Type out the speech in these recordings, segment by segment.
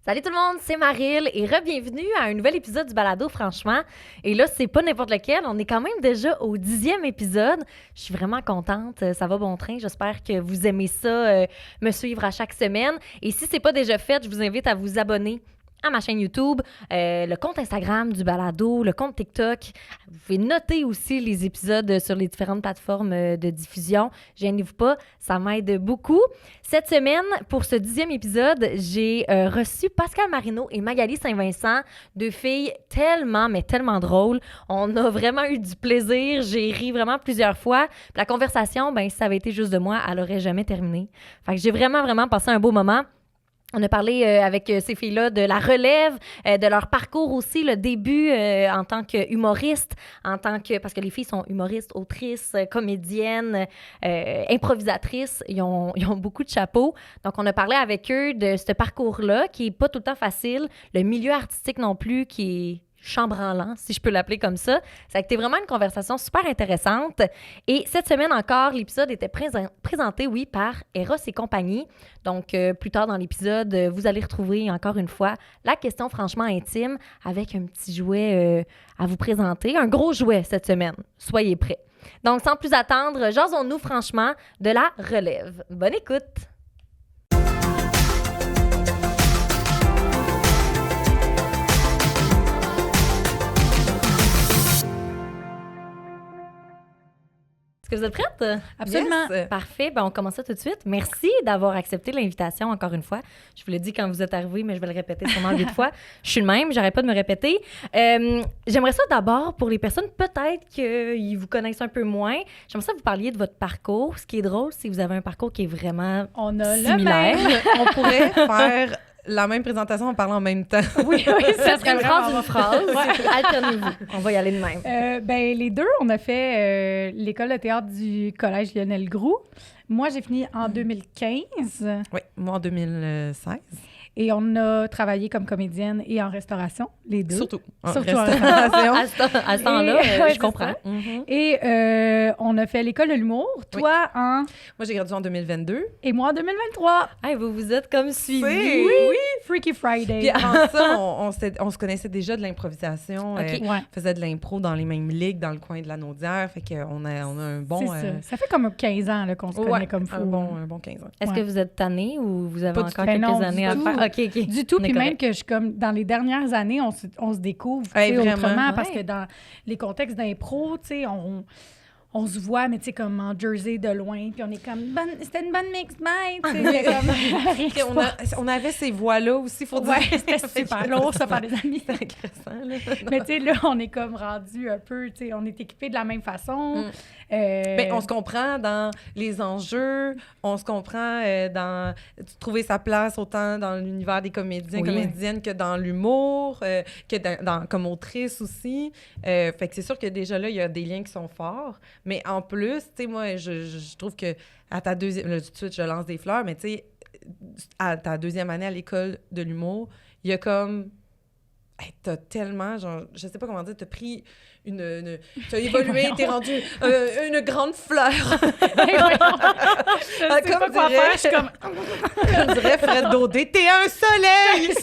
Salut tout le monde, c'est Maryl et re-bienvenue à un nouvel épisode du Balado Franchement. Et là, c'est pas n'importe lequel, on est quand même déjà au 10e épisode. Je suis vraiment contente, ça va bon train. J'espère que vous aimez ça, me suivre à chaque semaine. Et si c'est pas déjà fait, je vous invite à vous abonner à ma chaîne YouTube, le compte Instagram du Balado, le compte TikTok. Vous pouvez noter aussi les épisodes sur les différentes plateformes de diffusion. Gênez-vous pas, ça m'aide beaucoup. Cette semaine, pour ce 10e épisode, j'ai reçu Pascal Marino et Magali Saint-Vincent, deux filles tellement, mais tellement drôles. On a vraiment eu du plaisir. J'ai ri vraiment plusieurs fois. Puis la conversation, ben si ça avait été juste de moi, elle aurait jamais terminé. Fait que j'ai vraiment passé un beau moment. On a parlé avec ces filles-là de la relève, de leur parcours aussi, le début en tant qu'humoriste, parce que les filles sont humoristes, autrices, comédiennes, improvisatrices, ils ont beaucoup de chapeaux. Donc, on a parlé avec eux de ce parcours-là qui est pas tout le temps facile, le milieu artistique non plus qui est chambranlant, si je peux l'appeler comme ça. Ça a été vraiment une conversation super intéressante. Et cette semaine encore, l'épisode était présenté, oui, par Eros et compagnie. Donc, plus tard dans l'épisode, vous allez retrouver encore une fois la question franchement intime avec un petit jouet à vous présenter. Un gros jouet cette semaine. Soyez prêts. Donc, sans plus attendre, jasons-nous franchement de la relève. Bonne écoute! Est-ce que vous êtes prête? Absolument. Yes. Parfait. Ben, on commence ça tout de suite. Merci d'avoir accepté l'invitation encore une fois. Je vous l'ai dit quand vous êtes arrivés, mais je vais le répéter sûrement 8 fois. Je suis le même, j'arrête pas de me répéter. J'aimerais ça d'abord, pour les personnes peut-être qu'ils vous connaissent un peu moins, j'aimerais ça que vous parliez de votre parcours. Ce qui est drôle, c'est que vous avez un parcours qui est vraiment similaire. On pourrait faire la même présentation en parlant en même temps. Oui, ça serait une phrase. Ouais. Alternez-vous. On va y aller de même. Les deux, on a fait l'école de théâtre du collège Lionel Groux. Moi, j'ai fini en 2015. Oui, moi en 2016. Et on a travaillé comme comédienne et en restauration, les deux. Surtout en restauration. À ce temps-là, je comprends. Et on a fait l'école de l'humour. Toi, en... Moi, j'ai gradué en 2022. Et moi, en 2023. Hey, vous vous êtes comme suivis. Oui, Freaky Friday. Puis avant ça, on se connaissait déjà de l'improvisation. Okay. On faisait de l'impro dans les mêmes ligues, dans le coin de la Naudière. Fait qu'on a un bon... C'est ça. Ça fait comme 15 ans là, qu'on se connaît comme fou. Un bon 15 ans. Est-ce que vous êtes tanné ou vous avez Pas encore quelques années à faire? OK. Du tout, puis même que je suis comme, dans les dernières années, on se découvre autrement, parce que dans les contextes d'impro, tu sais, on se voit, mais tu sais, comme en Jersey de loin, puis on est comme, c'était une bonne mixed night, tu sais. On avait ces voix-là aussi, faut dire. C'était super lourd, ça, par des amis. C'était agressant, là. Mais tu sais, là, on est comme rendu un peu, tu sais, on est équipés de la même façon. On se comprend dans les enjeux, on se comprend dans trouver sa place autant dans l'univers des comédiens, comédiennes que dans l'humour, que comme autrice aussi. Fait que c'est sûr que déjà là, il y a des liens qui sont forts. Mais en plus, tu sais, moi, je trouve que à ta deuxième... Là, tout de suite, je lance des fleurs, mais tu sais, à ta deuxième année à l'école de l'humour, il y a comme... Hey, t'as tellement, genre, je sais pas comment dire, t'as pris t'as évolué, t'es rendu une grande fleur. Je sais pas quoi faire, je suis comme... Comme dirait Fred Daudet, t'es un soleil!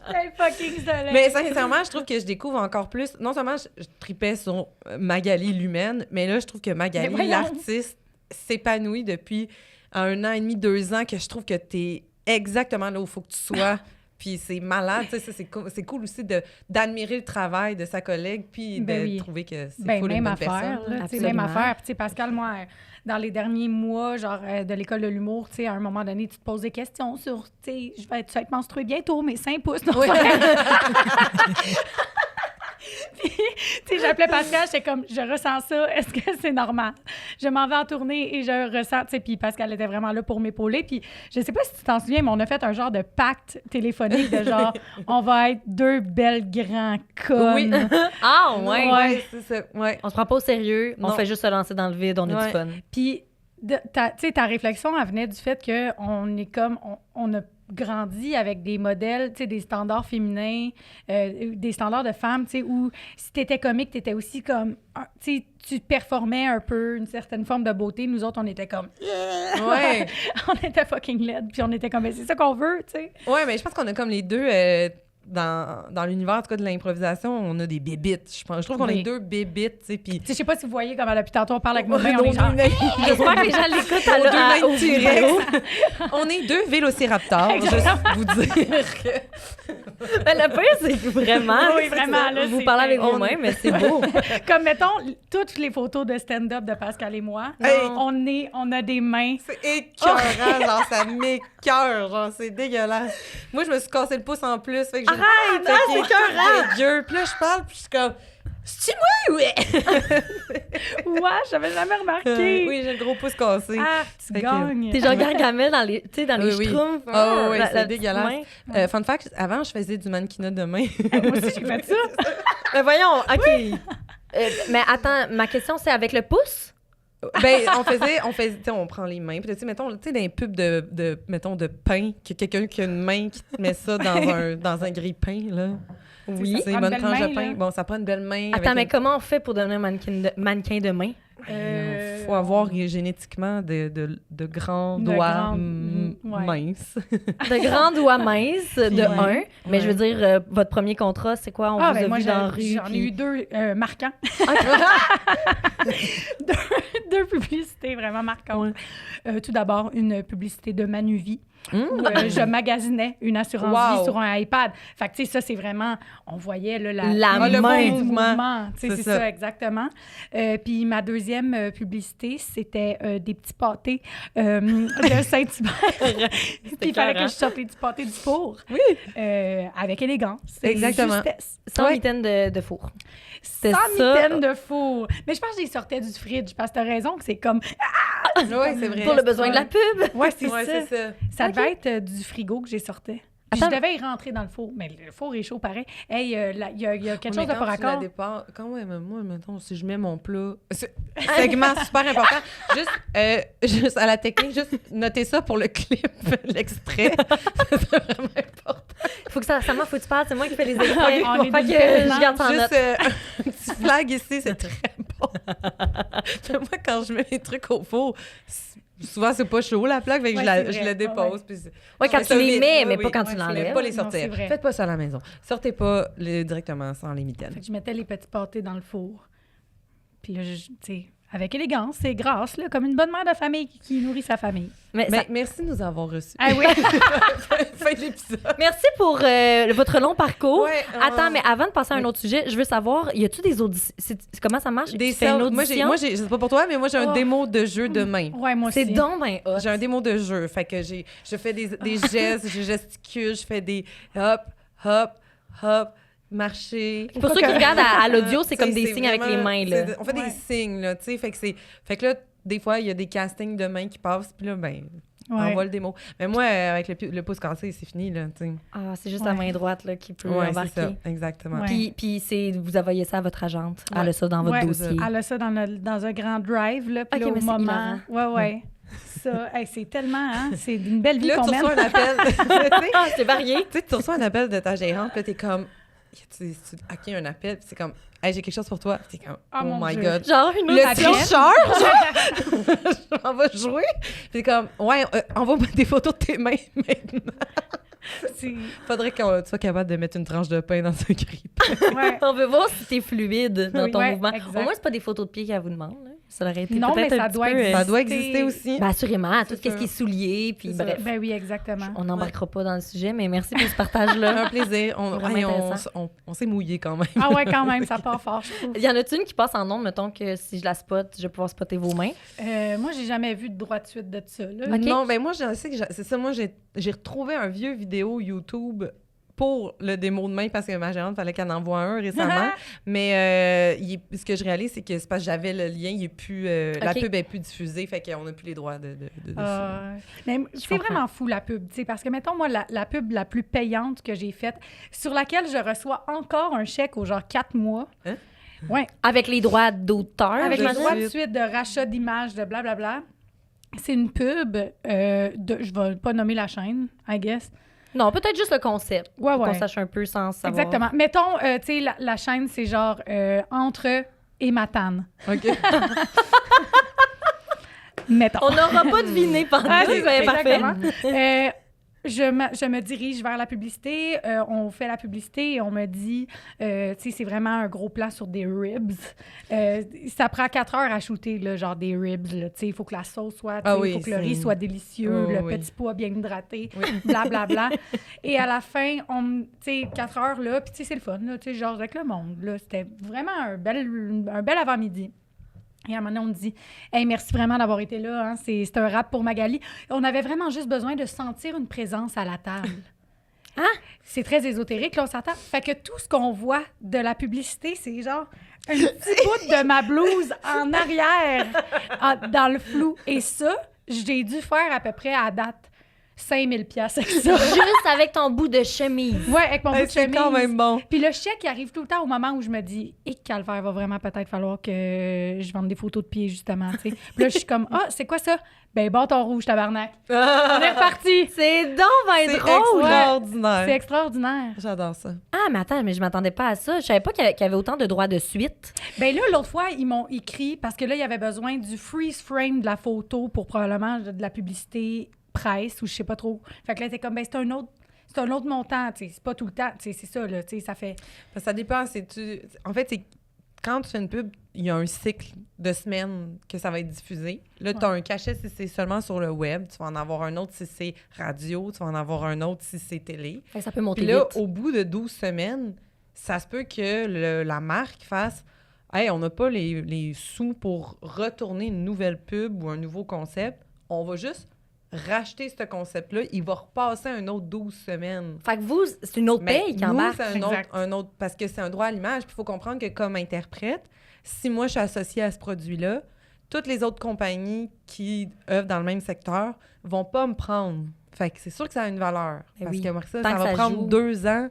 Un fucking soleil! Mais sincèrement, je trouve que je découvre encore plus, non seulement je tripais sur Magali l'humaine, mais là, je trouve que Magali, l'artiste, s'épanouit depuis 1 an et demi, 2 ans, que je trouve que t'es exactement là où il faut que tu sois. Puis c'est malade, tu sais, c'est cool aussi d'admirer le travail de sa collègue, puis de trouver que c'est cool, une bonne personne. Même affaire. Puis tu sais, Pascal, moi, dans les derniers mois, genre de l'école de l'humour, tu sais, à un moment donné, tu te poses des questions sur, tu sais, tu vas être menstruée bientôt, mes 5 pouces. Oui. Puis, tu sais, j'appelais Pascal, j'étais comme, je ressens ça, est-ce que c'est normal? Je m'en vais en tournée et je ressens, tu sais, puis Pascal était vraiment là pour m'épauler. Puis, je sais pas si tu t'en souviens, mais on a fait un genre de pacte téléphonique de genre, on va être 2 belles grands connes. Oui. Ah, ouais. C'est ça, ouais. On se prend pas au sérieux, on fait juste se lancer dans le vide, on a du fun. Puis, ta réflexion, elle venait du fait qu'on est comme... On a grandi avec des modèles, tu sais, des standards féminins, des standards de femmes, tu sais, où si t'étais comique, t'étais aussi comme... Tu sais, tu performais un peu une certaine forme de beauté. Nous autres, on était comme... Ouais. On était fucking laide, puis on était comme... C'est ça qu'on veut, tu sais. Ouais, mais je pense qu'on a comme les deux... dans l'univers, en tout cas, de l'improvisation, on a des bébites. Je trouve qu'on est deux bébites, tu sais, puis... Je sais pas si vous voyez comment depuis tantôt on parle avec nos mains, on est genre... J'espère que les gens l'écoutent à deux au mains T-Rex. On est deux vélociraptors, juste vous dire que... Ben, le pire, c'est que vraiment... Oui, vraiment, là, vous c'est- parlez avec on- vos mains, mais c'est beau. Comme, mettons, toutes les photos de stand-up de Pascal et moi, Hey. on a des mains... C'est écœurant, genre, ça m'écœure, genre, c'est dégueulasse. Moi, je me suis cassé le pouce en plus, fait que Arrête! fait Ah, qu'il c'est écœurant! dégueu. Puis là, je parle, puis je suis comme... C'est-tu moi, ouais? Ouais, j'avais jamais remarqué. Oui, j'ai le gros pouce cassé. Ah, tu Fait que- gagnes. T'es genre Gargamel dans les, tu sais, dans les Oui, oui. schtroumpfs. Oh, oui, La- c'est la petite dégueulasse. main. Fun fact, avant, je faisais du mannequinat de main. Moi aussi, j'ai fait ça. Mais voyons, OK. Mais attends, ma question, c'est avec le pouce? Ben, on faisait, tu sais, on prend les mains. Puis, tu sais, mettons, tu sais, dans les pubs mettons, de pain, que quelqu'un qui a une main qui te met ça dans un grille-pain, là. Oui. C'est prend une bonne une tranche belle de main, pain. là. Bon, ça prend une belle main. Attends, mais comment on fait pour devenir mannequin de main? Faut avoir génétiquement de grands De doigts grandes- ouais. minces. De grands doigts minces, de Ouais. un. Mais je veux dire, votre premier contrat, c'est quoi? On vous a moi, vu dans la rue. j'en ai puis- eu deux marquants. deux publicités vraiment marquantes. Tout d'abord, une publicité de Manuvie. Où, je magasinais une assurance Wow. vie sur un iPad. Fait que, tu sais, ça, c'est vraiment... On voyait, là, La le main. beau du mouvement. Tu sais, c'est ça, exactement. Puis ma deuxième publicité, c'était des petits pâtés de Saint-Hubert. Puis il fallait que je sorte les petits pâtés du four. Oui. Avec élégance. et Exactement. justesse. Sans Ouais. mitaine de four. C'était Sans ça. mitaine de four. Mais je pense que je les sortais du fridge parce que t'as raison que c'est comme... Oui, c'est vrai. Pour le besoin de la pub. Ouais, c'est Ouais, ça. c'est ça. Ça devait être du frigo que j'ai sortais. Puis Attends. je devais y rentrer dans le four. Mais le four est chaud pareil. Hey, il y a quelque chose de par accord. Quand même, moi, mettons, si je mets mon plat... Segment super important. Juste à la technique, juste noter ça pour le clip, l'extrait. C'est vraiment important. Faut que ça marche, faut que tu parles. C'est moi qui fais les Ok, extraits. on est Fait que différents. je garde ça en note. Juste un petit flag ici, c'est très bon. Moi, quand je mets mes trucs au four, souvent, c'est pas chaud, la plaque, fait que Ouais, je c'est vrai. la dépose. Ouais. Puis Ouais, quand je fais tu ça les vite, mets, là, mais oui. pas quand tu Ouais, l'enlèves. Pas les Non, sortir. c'est vrai. Faites pas ça à la maison. Sortez pas directement sans les mitaines. Fait que je mettais les petits pâtés dans le four. Puis là, tu sais, avec élégance, c'est grâce, là, comme une bonne mère de famille qui nourrit sa famille. Mais Mais ça- merci de nous avoir reçus. Ah oui! Fin de l'épisode. Merci pour votre long parcours. Ouais, Attends, mais avant de passer à un oui. autre sujet, je veux savoir, y a-tu des auditions? Comment ça marche? Des Tu fais une moi, audition? je sais pas pour toi, mais moi, j'ai un Oh. démo de jeu de main. Ouais, moi aussi. C'est donc ben hot. J'ai un démo de jeu. Fait que je fais des gestes, je gesticule, je fais des hop, hop, hop, marcher. Pour ceux qui regardent à l'audio, c'est comme Tu sais, des signes avec les vraiment- mains. Là. On fait Ouais. des signes, là, tu sais. Fait que là, des fois, il y a des castings de mains qui passent, puis là, ben, on Ouais. voit le démo. Mais moi, avec le pouce cassé, c'est fini, là, tu sais. Ah, c'est juste Ouais. la main droite là, qui peut Ouais, c'est embarquer. ça, exactement. Ouais. Puis vous envoyez ça à votre agente. Ouais. Elle a ça dans votre Ouais, dossier. Elle a ça dans un grand drive, là, puis Ok, là, mais au c'est moment... Ouais. Ça, hey, c'est tellement, hein? C'est une belle vie Là, qu'on tu mène. reçois un appel. Tu sais, Ah, c'est varié. tu reçois un appel de ta gérante, puis là, t'es comme, OK, un appel, puis c'est comme, hey, j'ai quelque chose pour toi. Puis t'es comme, Oh, oh mon my Dieu. God. Genre une Le audition. t-shirt, je m'en vais jouer. Puis comme, ouais, envoie-moi des photos de tes mains maintenant. C'est- Faudrait que tu sois capable de mettre une tranche de pain dans un grille-pain. ouais. On veut voir si t'es fluide dans Oui, ton ouais, mouvement. exact. Au moins, c'est pas des photos de pieds qu'elle vous demande. Là. Ça aurait été Non, peut-être mais un ça petit doit peu, exister. Ça doit exister aussi. Ben, assurément, tout C'est ce qui est soulier, puis C'est ça. bref. Ben oui, exactement. On n'embarquera pas dans le sujet, mais merci pour ce partage-là. Un plaisir. Vraiment intéressant. On s'est mouillé quand même. Ah ouais, quand même, ça part fort, je trouve. Y en a-tu une qui passe en nombre, mettons que si je la spot, je vais pouvoir spotter vos mains? Moi, j'ai jamais vu de droite suite de ça, là. Ok. Non, ben moi, je sais que c'est ça. Moi, j'ai retrouvé un vieux vidéo YouTube pour le démo de main parce que ma gérante, fallait qu'elle en envoie un récemment. Mais ce que je réalise, c'est que c'est parce que j'avais le lien, il est plus, la Ok. pub est plus diffusée, fait qu'on n'a plus les droits de dessus. Mais c'est comprends. vraiment fou, la pub, tu sais, parce que, mettons, moi, la pub la plus payante que j'ai faite, sur laquelle je reçois encore un chèque au genre 4 mois. Hein? Ouais. Avec les droits d'auteur, Avec les j'imagine? droits de suite, de rachat d'images, de blablabla. C'est une pub je vais pas nommer la chaîne, I guess. Non, peut-être juste le concept. Ouais, Qu'on ouais. sache un peu sans savoir. Exactement. Mettons, tu sais, la chaîne, c'est genre Entre et Matane. OK. Mettons. On n'aura pas deviné pendant c'est mais ça, parfait. exactement. Je me dirige vers la publicité. On fait la publicité et on me dit, tu sais, c'est vraiment un gros plan sur des ribs. Ça prend 4 heures à shooter, là, genre des ribs. Tu sais, il faut que la sauce soit, il faut que le riz soit délicieux, le petit pois bien hydraté, blablabla. Et à la fin, tu sais, 4 heures, là, puis tu sais, c'est le fun, là, tu sais, genre avec le monde, là. C'était vraiment un bel avant-midi. Et à un moment donné, on me dit « Hey, merci vraiment d'avoir été là. Hein. C'est un rap pour Magali. » On avait vraiment juste besoin de sentir une présence à la table. Hein? C'est très ésotérique, là, on s'entend. Fait que tout ce qu'on voit de la publicité, c'est genre un petit bout de ma blouse en arrière, dans le flou. Et ça, j'ai dû faire à peu près à date 5000 piastres avec ça. Juste avec ton bout de chemise. Ouais, avec mon bout de C'est chemise. quand même bon. Puis le chèque, il arrive tout le temps au moment où je me dis « Et calvaire, va vraiment peut-être falloir que je vende des photos de pieds, justement. » Puis là, je suis comme « Ah, c'est quoi ça? » Ben, bâton rouge, tabarnak. On est reparti. C'est donc ben C'est drôle! extraordinaire. C'est extraordinaire. J'adore ça. Ah, mais attends, mais je m'attendais pas à ça. Je savais pas qu'il y avait autant de droits de suite. Ben là, l'autre fois, ils m'ont écrit, parce que là, il y avait besoin du freeze frame de la photo pour probablement de la publicité presse ou je sais pas trop. Fait que là, t'es comme, ben, c'est un autre montant, tu sais, c'est pas tout le temps, tu sais, c'est ça, là, tu sais, ça fait... Ça dépend. En fait, c'est quand tu fais une pub, il y a un cycle de semaines que ça va être diffusé. Là, tu as un cachet si c'est seulement sur le web. Tu vas en avoir un autre si c'est radio. Tu vas en avoir un autre si c'est télé. Fait que ça peut monter Puis là, vite. au bout de 12 semaines, ça se peut que la marque fasse « Hey, on n'a pas les sous pour retourner une nouvelle pub ou un nouveau concept. On va juste racheter ce concept-là. Il va repasser un autre 12 semaines. » Fait que vous, c'est une autre Mais paye qui nous, embarque. c'est un autre, parce que c'est un droit à l'image. Puis il faut comprendre que comme interprète, si moi, je suis associée à ce produit-là, toutes les autres compagnies qui œuvrent dans le même secteur vont pas me prendre. Fait que c'est sûr que ça a une valeur. Ben Parce oui. que moi, ça Tant que va ça prendre joue. 2 ans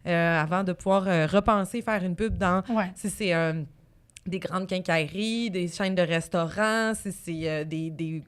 avant de pouvoir repenser, faire une pub dans... Ouais. Si c'est des grandes quincailleries, des chaînes de restaurants, si c'est des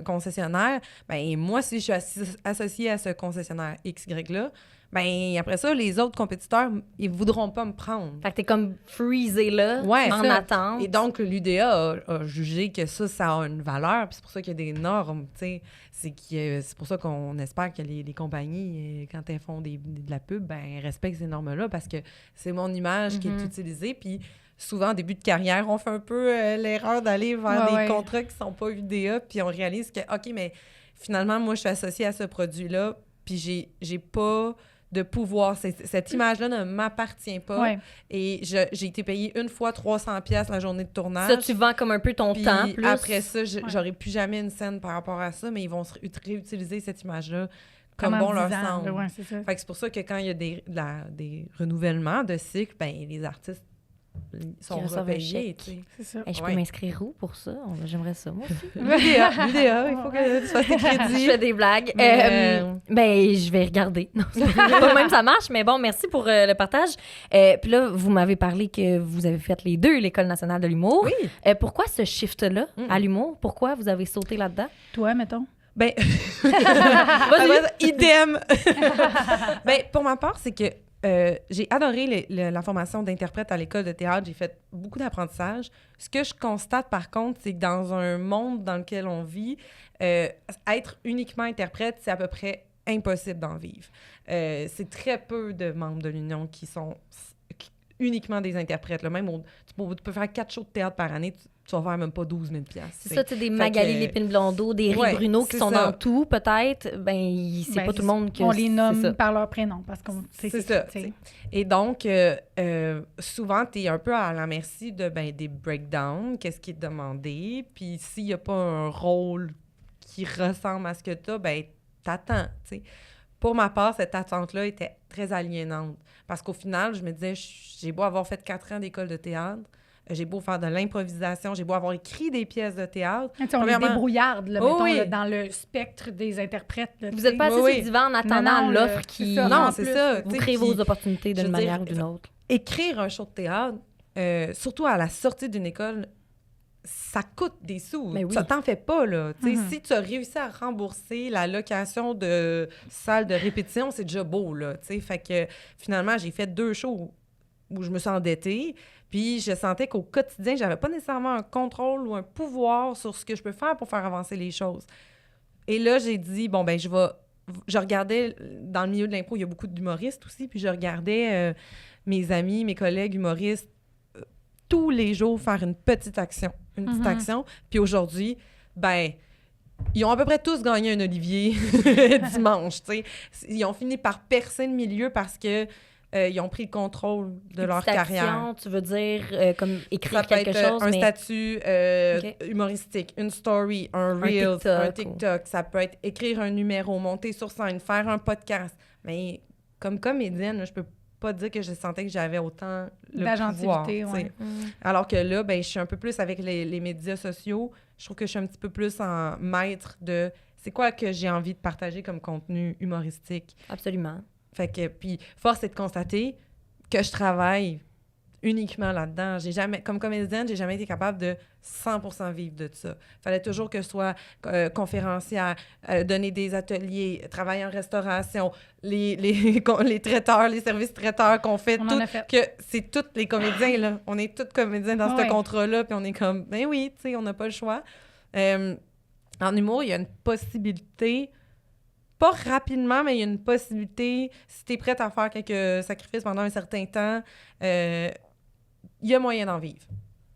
concessionnaires, ben moi, si je suis associée à ce concessionnaire XY-là, ben après ça, les autres compétiteurs, ils voudront pas me prendre. Fait que t'es comme freezé là, Ouais, en ça. attente. Et donc, l'UDA a jugé que ça a une valeur, puis c'est pour ça qu'il y a des normes, tu sais. C'est pour ça qu'on espère que les compagnies, quand elles font de la pub, ben elles respectent ces normes-là, parce que c'est mon image qui est utilisée, puis souvent, en début de carrière, on fait un peu l'erreur d'aller vers des contrats qui sont pas UDA, puis on réalise que, OK, mais finalement, moi, je suis associée à ce produit-là, puis j'ai pas de pouvoir. Cette image-là ne m'appartient pas. Ouais. Et j'ai été payée une fois 300$ la journée de tournage. Ça, tu vends comme un peu ton Puis temps plus. après ça, j'aurai plus jamais une scène par rapport à ça, mais ils vont réutiliser cette image-là comme bon leur semble. Ouais, c'est ça. Fait que c'est pour ça que quand il y a des renouvellements de cycle, ben les artistes sont reçoivent un repayés, chèque. tu sais. C'est ça. Hey, je Ouais. peux m'inscrire où pour ça? J'aimerais ça, moi aussi. L'UDA, il faut que tu fasses tes Je crédits. fais des blagues. Mais, Ben, je vais regarder. Non, c'est pas même ça marche, mais bon, merci pour le partage. Puis là, vous m'avez parlé que vous avez fait les deux, l'École nationale de l'humour. Oui. Pourquoi ce shift-là à l'humour? Pourquoi vous avez sauté là-dedans? Toi, mettons. Ben, idem. Ben, pour ma part, c'est que j'ai adoré la formation d'interprète à l'école de théâtre. J'ai fait beaucoup d'apprentissage. Ce que je constate, par contre, c'est que dans un monde dans lequel on vit, être uniquement interprète, c'est à peu près impossible d'en vivre. C'est très peu de membres de l'Union qui sont uniquement des interprètes. Là. Même, tu peux faire 4 shows de théâtre par année, tu vas faire même pas 12 000 $. C'est ça, tu sais, des Magali Lépine-Blondeau, des Ray Ouais, Bruno qui c'est sont ça. dans tout, peut-être. Ben, c'est Ben, pas tout le monde que on les c'est nomme ça. par leur prénom parce qu'on... C'est ça. t'sais. Et donc, souvent, tu es un peu à la merci des breakdowns, qu'est-ce qui est demandé. Puis s'il n'y a pas un rôle qui ressemble à ce que tu as, ben t'attends, tu sais. Pour ma part, cette attente-là était très aliénante. Parce qu'au final, je me disais, j'ai beau avoir fait 4 ans d'école de théâtre, j'ai beau faire de l'improvisation, j'ai beau avoir écrit des pièces de théâtre. Tu sais, on est débrouillardes, là, Oh, mettons, oui. là, dans le spectre des interprètes. Là, Vous n'êtes pas assis Oui, sur le divan en attendant Non, l'offre là, qui... c'est ça. Non, en c'est plus, ça. Vous tu sais, créez puis vos opportunités je d'une veux dire, manière ou d'une autre. écrire un show de théâtre, surtout à la sortie d'une école, ça coûte des sous. Mais oui. Ça t'en fait pas, là. Si tu as réussi à rembourser la location de salle de répétition, c'est déjà beau, là. Fait que finalement, j'ai fait 2 shows où je me suis endettée, puis je sentais qu'au quotidien, j'avais pas nécessairement un contrôle ou un pouvoir sur ce que je peux faire pour faire avancer les choses. Et là, j'ai dit, bon, ben je regardais, dans le milieu de l'impro, il y a beaucoup d'humoristes aussi, puis je regardais mes amis, mes collègues humoristes tous les jours faire une petite action. Puis aujourd'hui, ben ils ont à peu près tous gagné un Olivier dimanche, tu sais. Ils ont fini par percer le milieu parce que ils ont pris le contrôle de leur carrière. Tu veux dire comme écrire ça peut quelque être chose, un mais... statut humoristique, une story, un reel, un TikTok. Ça peut être écrire un numéro, monter sur scène, faire un podcast. Mais comme comédienne, je peux pas dire que je sentais que j'avais autant le pouvoir. Ouais. Alors que là, ben, je suis un peu plus avec les médias sociaux. Je trouve que je suis un petit peu plus en maître de c'est quoi que j'ai envie de partager comme contenu humoristique. Absolument. Fait que, puis, force est de constater que je travaille uniquement là-dedans. Comme comédienne, j'ai jamais été capable de 100% vivre de ça. Fallait toujours que je sois conférencière, donner des ateliers, travailler en restauration, les traiteurs, les services traiteurs qu'on fait. Que c'est tous les comédiens, là. On est tous comédiens dans ce contrat-là, puis on est comme, ben oui, tu sais, on n'a pas le choix. En humour, il y a une possibilité... Pas rapidement, mais il y a une possibilité, si tu es prête à faire quelques sacrifices pendant un certain temps, il y a moyen d'en vivre.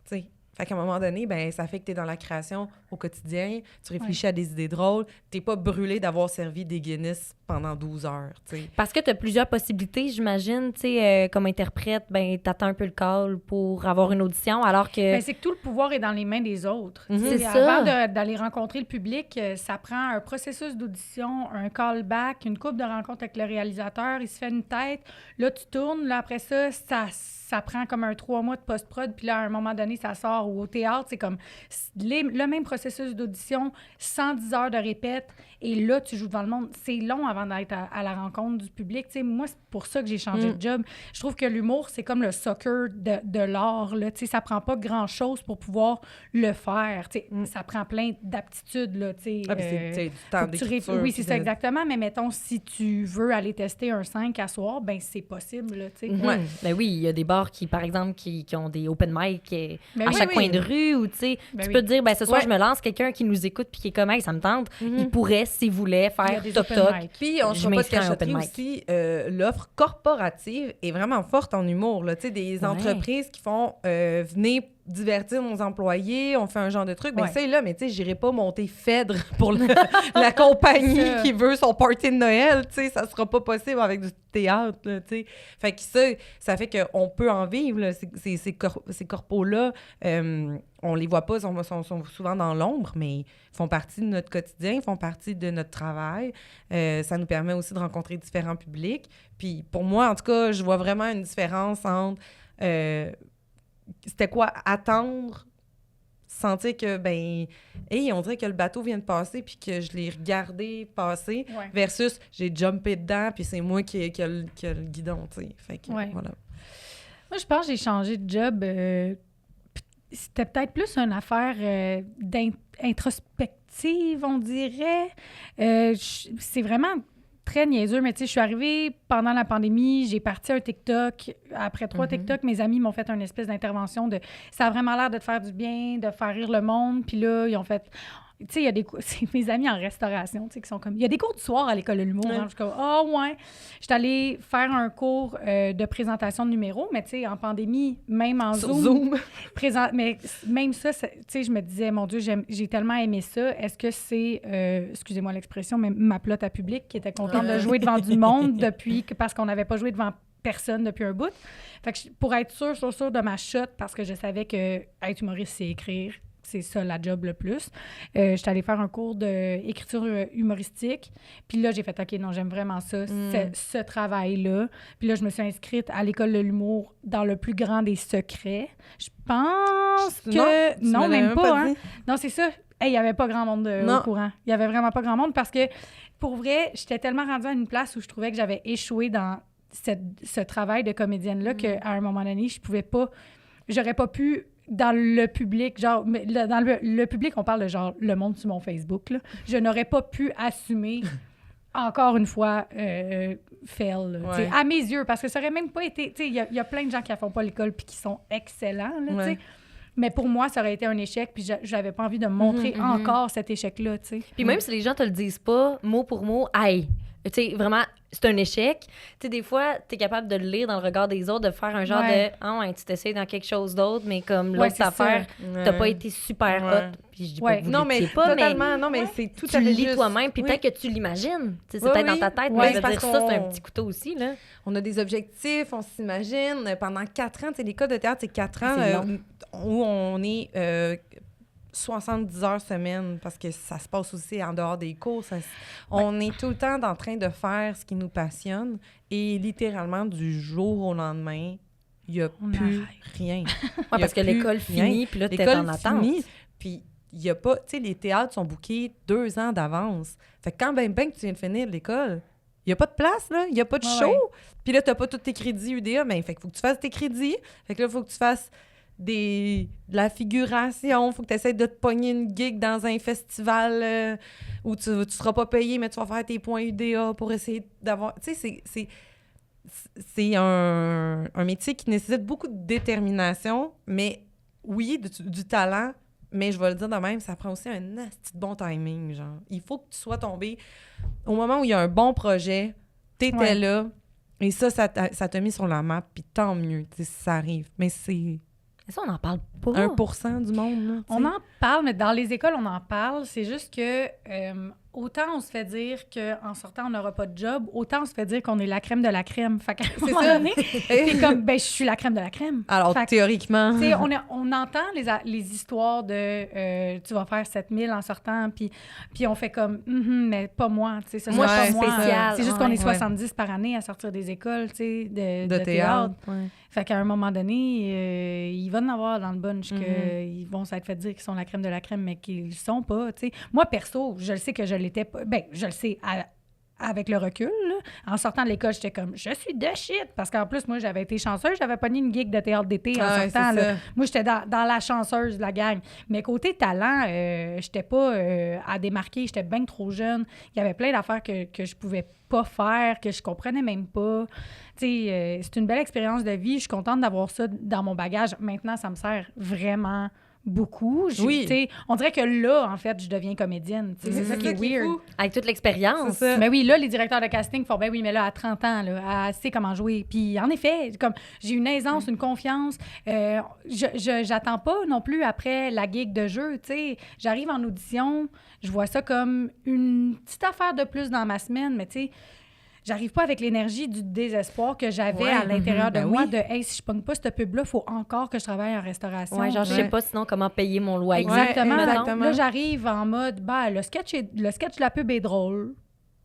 T'sais. Fait qu'à un moment donné, ben, ça fait que tu es dans la création au quotidien, tu réfléchis à des idées drôles, tu n'es pas brûlé d'avoir servi des Guinness pendant 12 heures. T'sais. Parce que tu as plusieurs possibilités, j'imagine. Comme interprète, ben, tu attends un peu le call pour avoir une audition, alors que... Ben, c'est que tout le pouvoir est dans les mains des autres. C'est ça. Avant d'aller rencontrer le public, ça prend un processus d'audition, un callback, une couple de rencontres avec le réalisateur, il se fait une tête, là, tu tournes, là, après ça prend comme un 3 mois de post-prod, puis là, à un moment donné, ça sort. Ou au théâtre, c'est comme le même processus d'audition, 110 heures de répète, et là, tu joues devant le monde. C'est long avant d'être à la rencontre du public. T'sais, moi, c'est pour ça que j'ai changé de job. Je trouve que l'humour, c'est comme le soccer de l'art. Là. Ça prend pas grand-chose pour pouvoir le faire. Ça prend plein d'aptitudes. Là, c'est du temps d'écriture. Oui, c'est ça, exactement. Mais mettons, si tu veux aller tester un 5 à soir, ben c'est possible. Là, Ben oui, il y a des bars qui, par exemple, qui ont des open mic à oui, chaque coin de rue. Ou, tu peux te dire, ben ce soir, je me lance, quelqu'un qui nous écoute puis qui est comme, hey, ça me tente, il pourrait, s'il voulait, faire toc-toc. Puis, on ne se pas de cacheterie aussi, l'offre corporative est vraiment forte en humour. Là. Des entreprises qui font venez divertir nos employés, on fait un genre de truc. Ben ça, là, mais tu sais, j'irai pas monter Phèdre pour la compagnie qui veut son party de Noël. Tu sais, ça sera pas possible avec du théâtre, là, tu sais. Fait que ça fait qu'on peut en vivre, là. Ces corpos-là, on les voit pas, ils sont souvent dans l'ombre, mais ils font partie de notre quotidien, ils font partie de notre travail. Ça nous permet aussi de rencontrer différents publics. Puis pour moi, en tout cas, je vois vraiment une différence entre... c'était quoi? Attendre, sentir que, ben, on dirait que le bateau vient de passer puis que je l'ai regardé passer versus j'ai jumpé dedans puis c'est moi qui a le guidon, tu sais. Fait que, voilà. Moi, je pense que j'ai changé de job. C'était peut-être plus une affaire d'introspective, on dirait. C'est vraiment... très niaiseux, mais tu sais, je suis arrivée pendant la pandémie, j'ai parti un TikTok. Après 3 TikTok, mes amis m'ont fait une espèce d'intervention de « ça a vraiment l'air de te faire du bien, de faire rire le monde », puis là, ils ont fait... Tu sais, il y a des cours... C'est mes amis en restauration, tu sais, qui sont comme... Il y a des cours du soir à l'école de l'humour. Hein, je suis comme « ah ouais ». J'étais allée faire un cours de présentation de numéros, mais tu sais, en pandémie, même en Zoom. Mais même ça, tu sais, je me disais, mon Dieu, j'ai tellement aimé ça. Est-ce que c'est, excusez-moi l'expression, mais ma plotte à public qui était contente de jouer devant du monde parce qu'on n'avait pas joué devant personne depuis un bout. Fait que pour être sûre de ma shot, parce que je savais que être humoriste, c'est écrire. C'est ça, la job le plus. J'étais allée faire un cours d'écriture humoristique. Puis là, j'ai fait « OK, non, j'aime vraiment ça, ce travail-là. » Puis là, je me suis inscrite à l'École de l'humour dans le plus grand des secrets. Je pense que... Non, même pas, hein? Non, c'est ça. Il n'y avait pas grand monde au courant. Il n'y avait vraiment pas grand monde parce que, pour vrai, j'étais tellement rendue à une place où je trouvais que j'avais échoué dans ce travail de comédienne-là qu'à un moment donné, je pouvais pas... J'aurais pas pu dans le public, genre, dans le public, on parle de genre le monde sur mon Facebook, là. Je n'aurais pas pu assumer, encore une fois, fail, là, tu sais, à mes yeux, parce que ça aurait même pas été, tu sais, il y a plein de gens qui ne font pas l'école puis qui sont excellents, là, tu sais. Mais pour moi, ça aurait été un échec, puis j'avais pas envie de montrer encore cet échec-là, tu sais. Puis même si les gens te le disent pas, mot pour mot, hey, tu sais, vraiment, c'est un échec. Tu sais, des fois, t'es capable de le lire dans le regard des autres, de faire un genre de « Ah ouais, tu t'essayes dans quelque chose d'autre, mais comme l'autre affaire, t'as pas été super hot. » Puis je dis pas que vous l'étiez pas, totalement, non, mais c'est tout à fait tu le juste. lis toi-même, puis peut-être que tu l'imagines. Tu sais, c'est peut-être dans ta tête, mais je veux dire, ça, c'est un petit couteau aussi, là. On a des objectifs, on s'imagine. Pendant 4 ans, tu sais, l'école de théâtre, c'est 4 ans où on est 70 heures semaine, parce que ça se passe aussi en dehors des cours. On est tout le temps en train de faire ce qui nous passionne et littéralement, du jour au lendemain, il n'y a plus rien. Parce que l'école finit, puis là, tu es en attente. Puis il n'y a pas... Tu sais, les théâtres sont bookés 2 ans d'avance. Fait que quand ben que tu viens de finir l'école, il n'y a pas de place, là. Il n'y a pas de show. Puis là, tu n'as pas tous tes crédits UDA. Mais fait qu'il faut que tu fasses tes crédits. Fait que là, il faut que tu fasses de la figuration, il faut que tu essaies de te pogner une gig dans un festival où tu ne seras pas payé, mais tu vas faire tes points UDA pour essayer d'avoir... Tu sais, c'est un métier qui nécessite beaucoup de détermination, mais oui, du talent, mais je vais le dire de même, ça prend aussi un petit bon timing, genre. Il faut que tu sois tombé au moment où il y a un bon projet, t'étais là, et ça t'a mis sur la map, puis tant mieux, tu sais, si ça arrive. Mais c'est... Ça, on n'en parle pas. 1% du monde, là. On en parle, mais dans les écoles, on en parle. C'est juste que autant on se fait dire qu'en sortant, on n'aura pas de job, autant on se fait dire qu'on est la crème de la crème. Fait qu'à un moment donné, c'est comme, ben je suis la crème de la crème. Alors, théoriquement... Tu sais, on entend les histoires de tu vas faire 7000 en sortant, puis on fait comme, mais pas moi, tu sais, moi, pas moi. Spécial. C'est juste qu'on est 70 par année à sortir des écoles, tu sais, de théâtre. Fait qu'à un moment donné, il va en avoir dans le bunch qu'ils vont s'être fait dire qu'ils sont la crème de la crème, mais qu'ils le sont pas, tu sais. Moi, perso, je le sais que je l'étais pas. Ben, je le sais avec le recul, là. En sortant de l'école, j'étais comme, je suis de shit. Parce qu'en plus, moi, j'avais été chanceuse. J'avais pogné une gig de théâtre d'été en sortant. Là. Moi, j'étais dans la chanceuse de la gang. Mais côté talent, j'étais pas à démarquer. J'étais bien trop jeune. Il y avait plein d'affaires que je pouvais pas faire, que je comprenais même pas. Tu sais, c'est une belle expérience de vie. Je suis contente d'avoir ça dans mon bagage. Maintenant, ça me sert vraiment beaucoup. On dirait que là, en fait, je deviens comédienne. C'est ça qui est weird. Fou. Avec toute l'expérience. Mais oui, là, les directeurs de casting font, ben oui, mais là, à 30 ans, là, elle sait comment jouer. Puis, en effet, comme j'ai une aisance, une confiance. J'attends pas non plus après la gig de jeu. T'sais. J'arrive en audition, je vois ça comme une petite affaire de plus dans ma semaine, mais tu sais, j'arrive pas avec l'énergie du désespoir que j'avais à l'intérieur de moi, de « Hey, si je pogne pas cette pub-là, il faut encore que je travaille en restauration. » genre, je sais pas sinon comment payer mon loyer. Exactement. Là, j'arrive en mode « le sketch de la pub est drôle.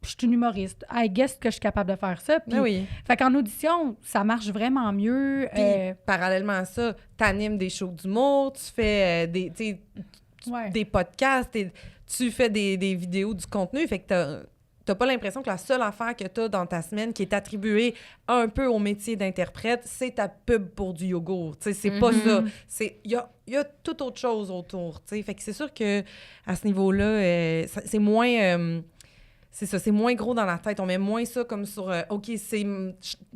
Je suis une humoriste. I guess que je suis capable de faire ça. » Puis, fait qu'en audition, ça marche vraiment mieux. Puis, parallèlement à ça, t'animes des shows d'humour, tu fais des podcasts, tu fais des vidéos, du contenu. Fait que t'as pas l'impression que la seule affaire que t'as dans ta semaine qui est attribuée un peu au métier d'interprète, c'est ta pub pour du yogourt. Tu sais, c'est pas ça. Il y a toute autre chose autour. Tu sais, fait que c'est sûr que à ce niveau-là, c'est moins... c'est ça, c'est moins gros dans la tête. On met moins ça comme sur OK, c'est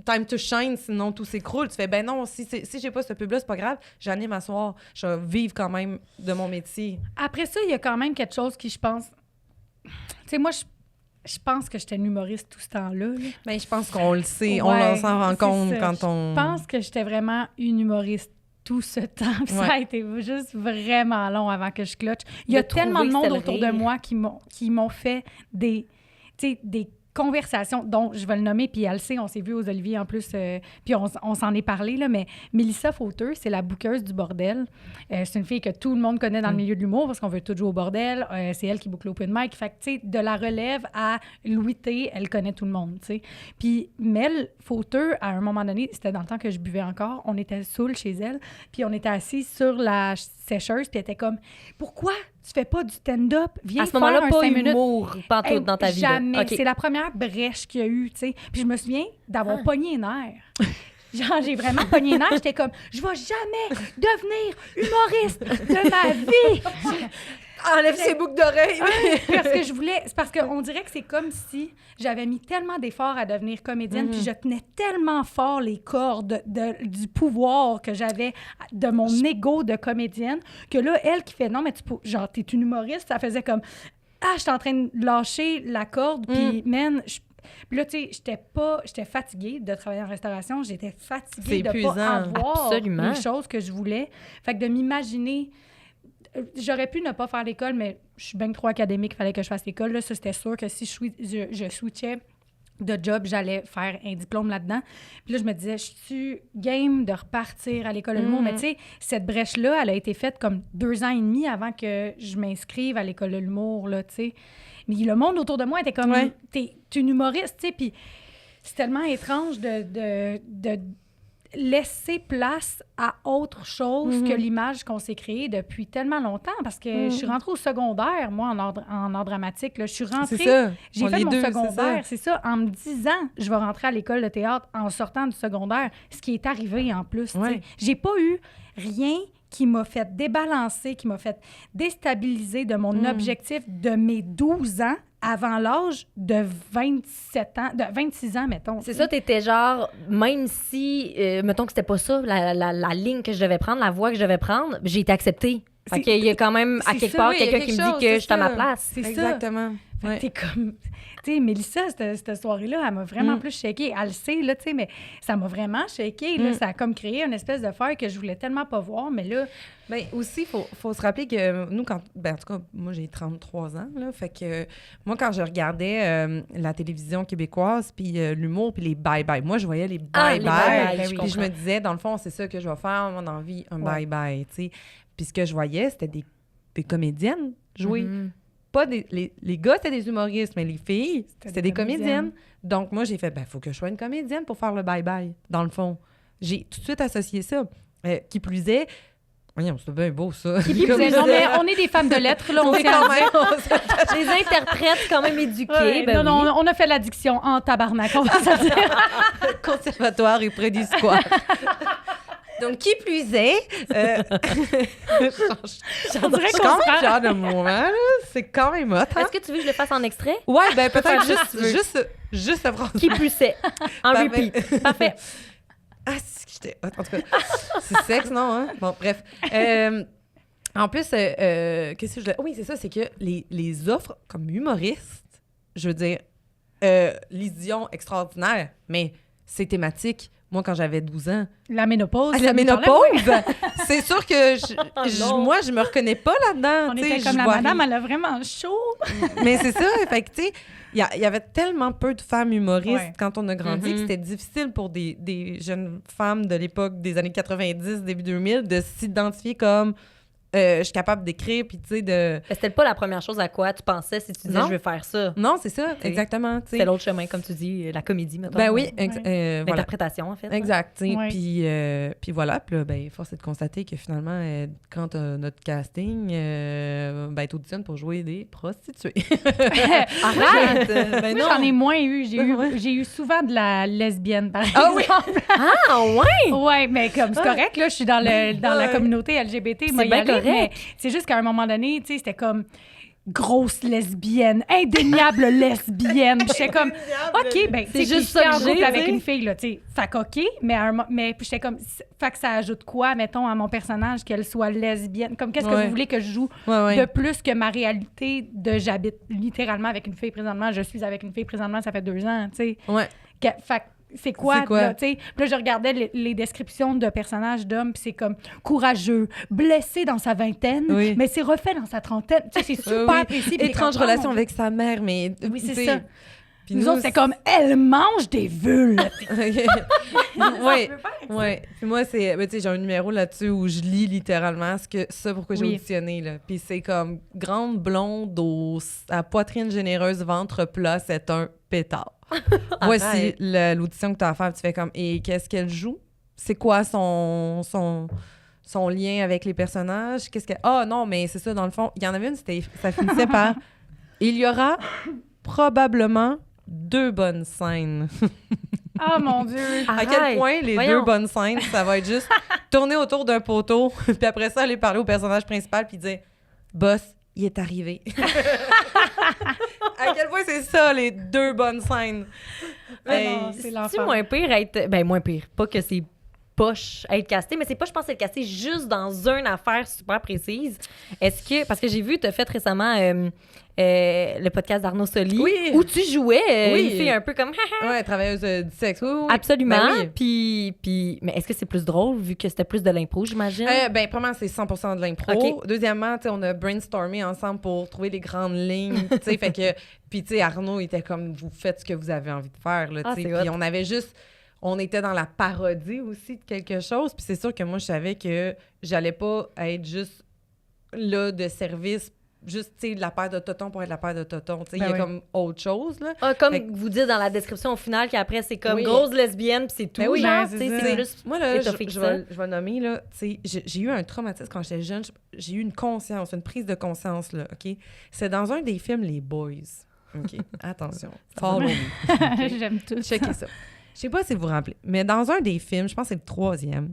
time to shine, sinon tout s'écroule. Tu fais ben non, si j'ai pas ce pub-là, c'est pas grave, j'anime à soir. Je vais vivre quand même de mon métier. Après ça, il y a quand même quelque chose qui, je pense. Tu sais, moi, je pense que j'étais une humoriste tout ce temps-là. Mais je pense qu'on le sait, on s'en rend compte quand on... Je pense que j'étais vraiment une humoriste tout ce temps. Ça a été juste vraiment long avant que je clutche. Il y a tellement de monde autour de moi qui m'ont fait des conversations, dont je vais le nommer, puis elle le sait, on s'est vu aux Oliviers en plus, puis on s'en est parlé, là, mais Mélissa Fauteux, c'est la bookeuse du bordel. C'est une fille que tout le monde connaît dans le milieu de l'humour parce qu'on veut tout jouer au bordel. C'est elle qui boucle l'open mic. Fait que, tu sais, de la relève à Louis T, elle connaît tout le monde, tu sais. Puis Mel Fauteux, à un moment donné, c'était dans le temps que je buvais encore, on était saoul chez elle, puis on était assis sur la sécheuse, puis elle était comme « Pourquoi tu fais pas du stand-up? Viens faire un 5 minutes. » À ce moment-là, pas humour pantoute dans ta vie. Jamais. Okay. C'est la première brèche qu'il y a eu, tu sais. Puis je me souviens d'avoir pogné les nerfs. Genre, j'ai vraiment pogné les nerfs. J'étais comme, je vais jamais devenir humoriste de ma vie. Enlève ses boucles d'oreilles. Parce que je voulais... C'est parce qu'on dirait que c'est comme si j'avais mis tellement d'efforts à devenir comédienne, puis je tenais tellement fort les cordes du pouvoir que j'avais de mon ego de comédienne, que là, elle qui fait, non, mais genre, t'es une humoriste, ça faisait comme, j'étais en train de lâcher la corde, puis, man, puis là, tu sais, j'étais fatiguée de travailler en restauration, j'étais fatiguée de pas avoir les choses que je voulais. Fait que de m'imaginer... J'aurais pu ne pas faire l'école, mais je suis bien trop académique, il fallait que je fasse l'école. Là, ça, c'était sûr que si je switchais de job, j'allais faire un diplôme là-dedans. Puis là, je me disais, je suis game de repartir à l'école de l'humour. Mais tu sais, cette brèche-là, elle a été faite comme 2 ans et demi avant que je m'inscrive à l'école de l'humour, là, tu sais. Mais le monde autour de moi était comme, t'es une humoriste, tu sais. Puis c'est tellement étrange de laisser place à autre chose que l'image qu'on s'est créée depuis tellement longtemps, parce que je suis rentrée au secondaire, moi, en art dramatique. Là. Je suis rentrée... J'ai fait mon secondaire, c'est ça, en me disant, je vais rentrer à l'école de théâtre en sortant du secondaire, ce qui est arrivé en plus. J'ai pas eu rien qui m'a fait débalancer, qui m'a fait déstabiliser de mon objectif de mes 12 ans avant l'âge de 27 ans, de 26 ans, mettons. C'est ça, t'étais genre, même si, mettons que c'était pas ça, la ligne que je devais prendre, la voie que je devais prendre, j'ai été acceptée. Fait qu'il y a quand même, à quelque part, quelqu'un qui me dit que je suis à ma place. C'est ça. Exactement. T'es comme... Tu sais, Mélissa, cette soirée-là, elle m'a vraiment plus shakée. Elle le sait, là, tu sais, mais ça m'a vraiment shakée. Là, ça a comme créé une espèce de fer que je voulais tellement pas voir, mais là... Bien, aussi, faut se rappeler que nous, quand... Ben, en tout cas, moi, j'ai 33 ans, là, fait que moi, quand je regardais la télévision québécoise, puis l'humour, puis les bye-bye, moi, je voyais les bye-bye, puis je me disais, dans le fond, c'est ça que je vais faire, moi, dans la vie, un bye-bye, tu sais. Puis ce que je voyais, c'était des comédiennes jouer. Pas les gars, c'était des humoristes, mais les filles, c'était des comédiennes. Donc, moi, j'ai fait, faut que je sois une comédienne pour faire le bye-bye, dans le fond. J'ai tout de suite associé ça. Qui plus est, voyons, c'est bien beau, ça. Qui plus est, non, mais on est des femmes de lettres, là, on est quand même... Les interprètes quand même éduqués. Non, on a fait l'addiction en tabarnak, on va se dire. Conservatoire et près du squat. Donc, qui plus est... On dirait qu'on se genre de moment, là. C'est quand même hot, hein? Est-ce que tu veux que je le fasse en extrait? Ouais, ben peut-être juste la phrase. Qui plus est. En repeat. Parfait. Ah, c'est que j'étais hot. En tout cas, c'est sexe, non, hein? Bon, bref. En plus, qu'est-ce que je... Oui, c'est ça, c'est que les offres comme humoriste, je veux dire, Lise Dion, extraordinaire, mais c'est thématique. Moi, quand j'avais 12 ans... La ménopause. La ménopause! C'est sûr que moi, je me reconnais pas là-dedans. On était comme la madame, elle a vraiment chaud. Mais c'est ça, fait que, tu sais, il y avait tellement peu de femmes humoristes quand on a grandi que c'était difficile pour des jeunes femmes de l'époque des années 90, début 2000, de s'identifier comme... je suis capable d'écrire, puis tu sais, de... C'était pas la première chose à quoi tu pensais si tu disais « je vais faire ça ». Non, c'est ça, exactement. C'est l'autre chemin, comme tu dis, la comédie, mettons. Ben oui, l'interprétation, en fait. Exact, tu sais, puis voilà, puis là, ben, force est de constater que finalement, quand notre casting, ben, t'auditionnes pour jouer des prostituées. Arrête! Ben non. J'en ai moins eu. J'ai eu souvent de la lesbienne, par exemple. Ah ouais? Ouais, mais comme c'est correct, là, je suis dans la communauté LGBT, c'est bien correct. Mais c'est juste qu'à un moment donné, tu sais, c'était comme grosse lesbienne, indéniable lesbienne. Puis j'étais comme, OK, ben c'est juste ça que j'ai avec une fille, là, tu sais. Fait qu'OK, mais puis j'étais comme, fait que ça ajoute quoi, mettons, à mon personnage, qu'elle soit lesbienne? Comme, qu'est-ce que vous voulez que je joue de plus que ma réalité de j'habite littéralement avec une fille présentement, je suis avec une fille présentement, ça fait 2 ans, tu sais. Ouais. Fait c'est quoi? Là, tu sais? Puis là, je regardais les descriptions de personnages d'hommes, puis c'est comme courageux, blessé dans sa vingtaine, mais c'est refait dans sa trentaine. Tu sais, c'est super précis. Étrange relation avec sa mère, mais... Oui, c'est ça. Puis nous autres, c'est comme, elle mange des vulves. Oui. Puis moi, c'est... Tu sais, j'ai un numéro là-dessus où je lis littéralement pourquoi j'ai auditionné, là. Puis c'est comme, grande blonde à poitrine généreuse, ventre plat, c'est un pétard. Voici l'audition que tu as à faire. Tu fais comme, et qu'est-ce qu'elle joue? C'est quoi son lien avec les personnages? Ah non, mais c'est ça, dans le fond. Il y en avait une, ça finissait par, il y aura probablement 2 bonnes scènes. Oh mon Dieu! À quel point les deux bonnes scènes, ça va être juste tourner autour d'un poteau, puis après ça, aller parler au personnage principal, puis dire « Boss, il est arrivé. » À quel point c'est ça, les deux bonnes scènes. C'est l'enfer. C'est moins pire être... Ben, moins pire. Pas que c'est poche à être casté, mais c'est pas, je pense, être casté juste dans une affaire super précise. Est-ce que... Parce que j'ai vu, tu as fait récemment le podcast d'Arnaud Soli, où tu jouais une fille un peu comme... Ouais, travailleuse du sexe. Oui. Absolument. Ben oui. Puis... Mais est-ce que c'est plus drôle, vu que c'était plus de l'impro, j'imagine? Premièrement, c'est 100% de l'impro. Okay. Deuxièmement, on a brainstormé ensemble pour trouver les grandes lignes. Fait que... Puis, tu sais, Arnaud était comme, vous faites ce que vous avez envie de faire. Là, puis on avait juste... On était dans la parodie aussi de quelque chose. Puis c'est sûr que moi, je savais que j'allais pas être juste là de service, juste, tu sais, la paire de totons pour être la paire de totons. Tu sais, il y a comme autre chose, là. Comme vous dites dans la description au final, qu'après, c'est comme grosse lesbienne, puis c'est tout. Oui, genre, c'est juste... Moi, là, je vais nommer, là, tu sais, j'ai eu un traumatisme quand j'étais jeune. J'ai eu une conscience, une prise de conscience, là, OK? C'est dans un des films Les Boys. OK? Attention. Follow me. Okay? J'aime tout. Checkez ça. Je sais pas si vous vous rappelez, mais dans un des films, je pense que c'est le 3e,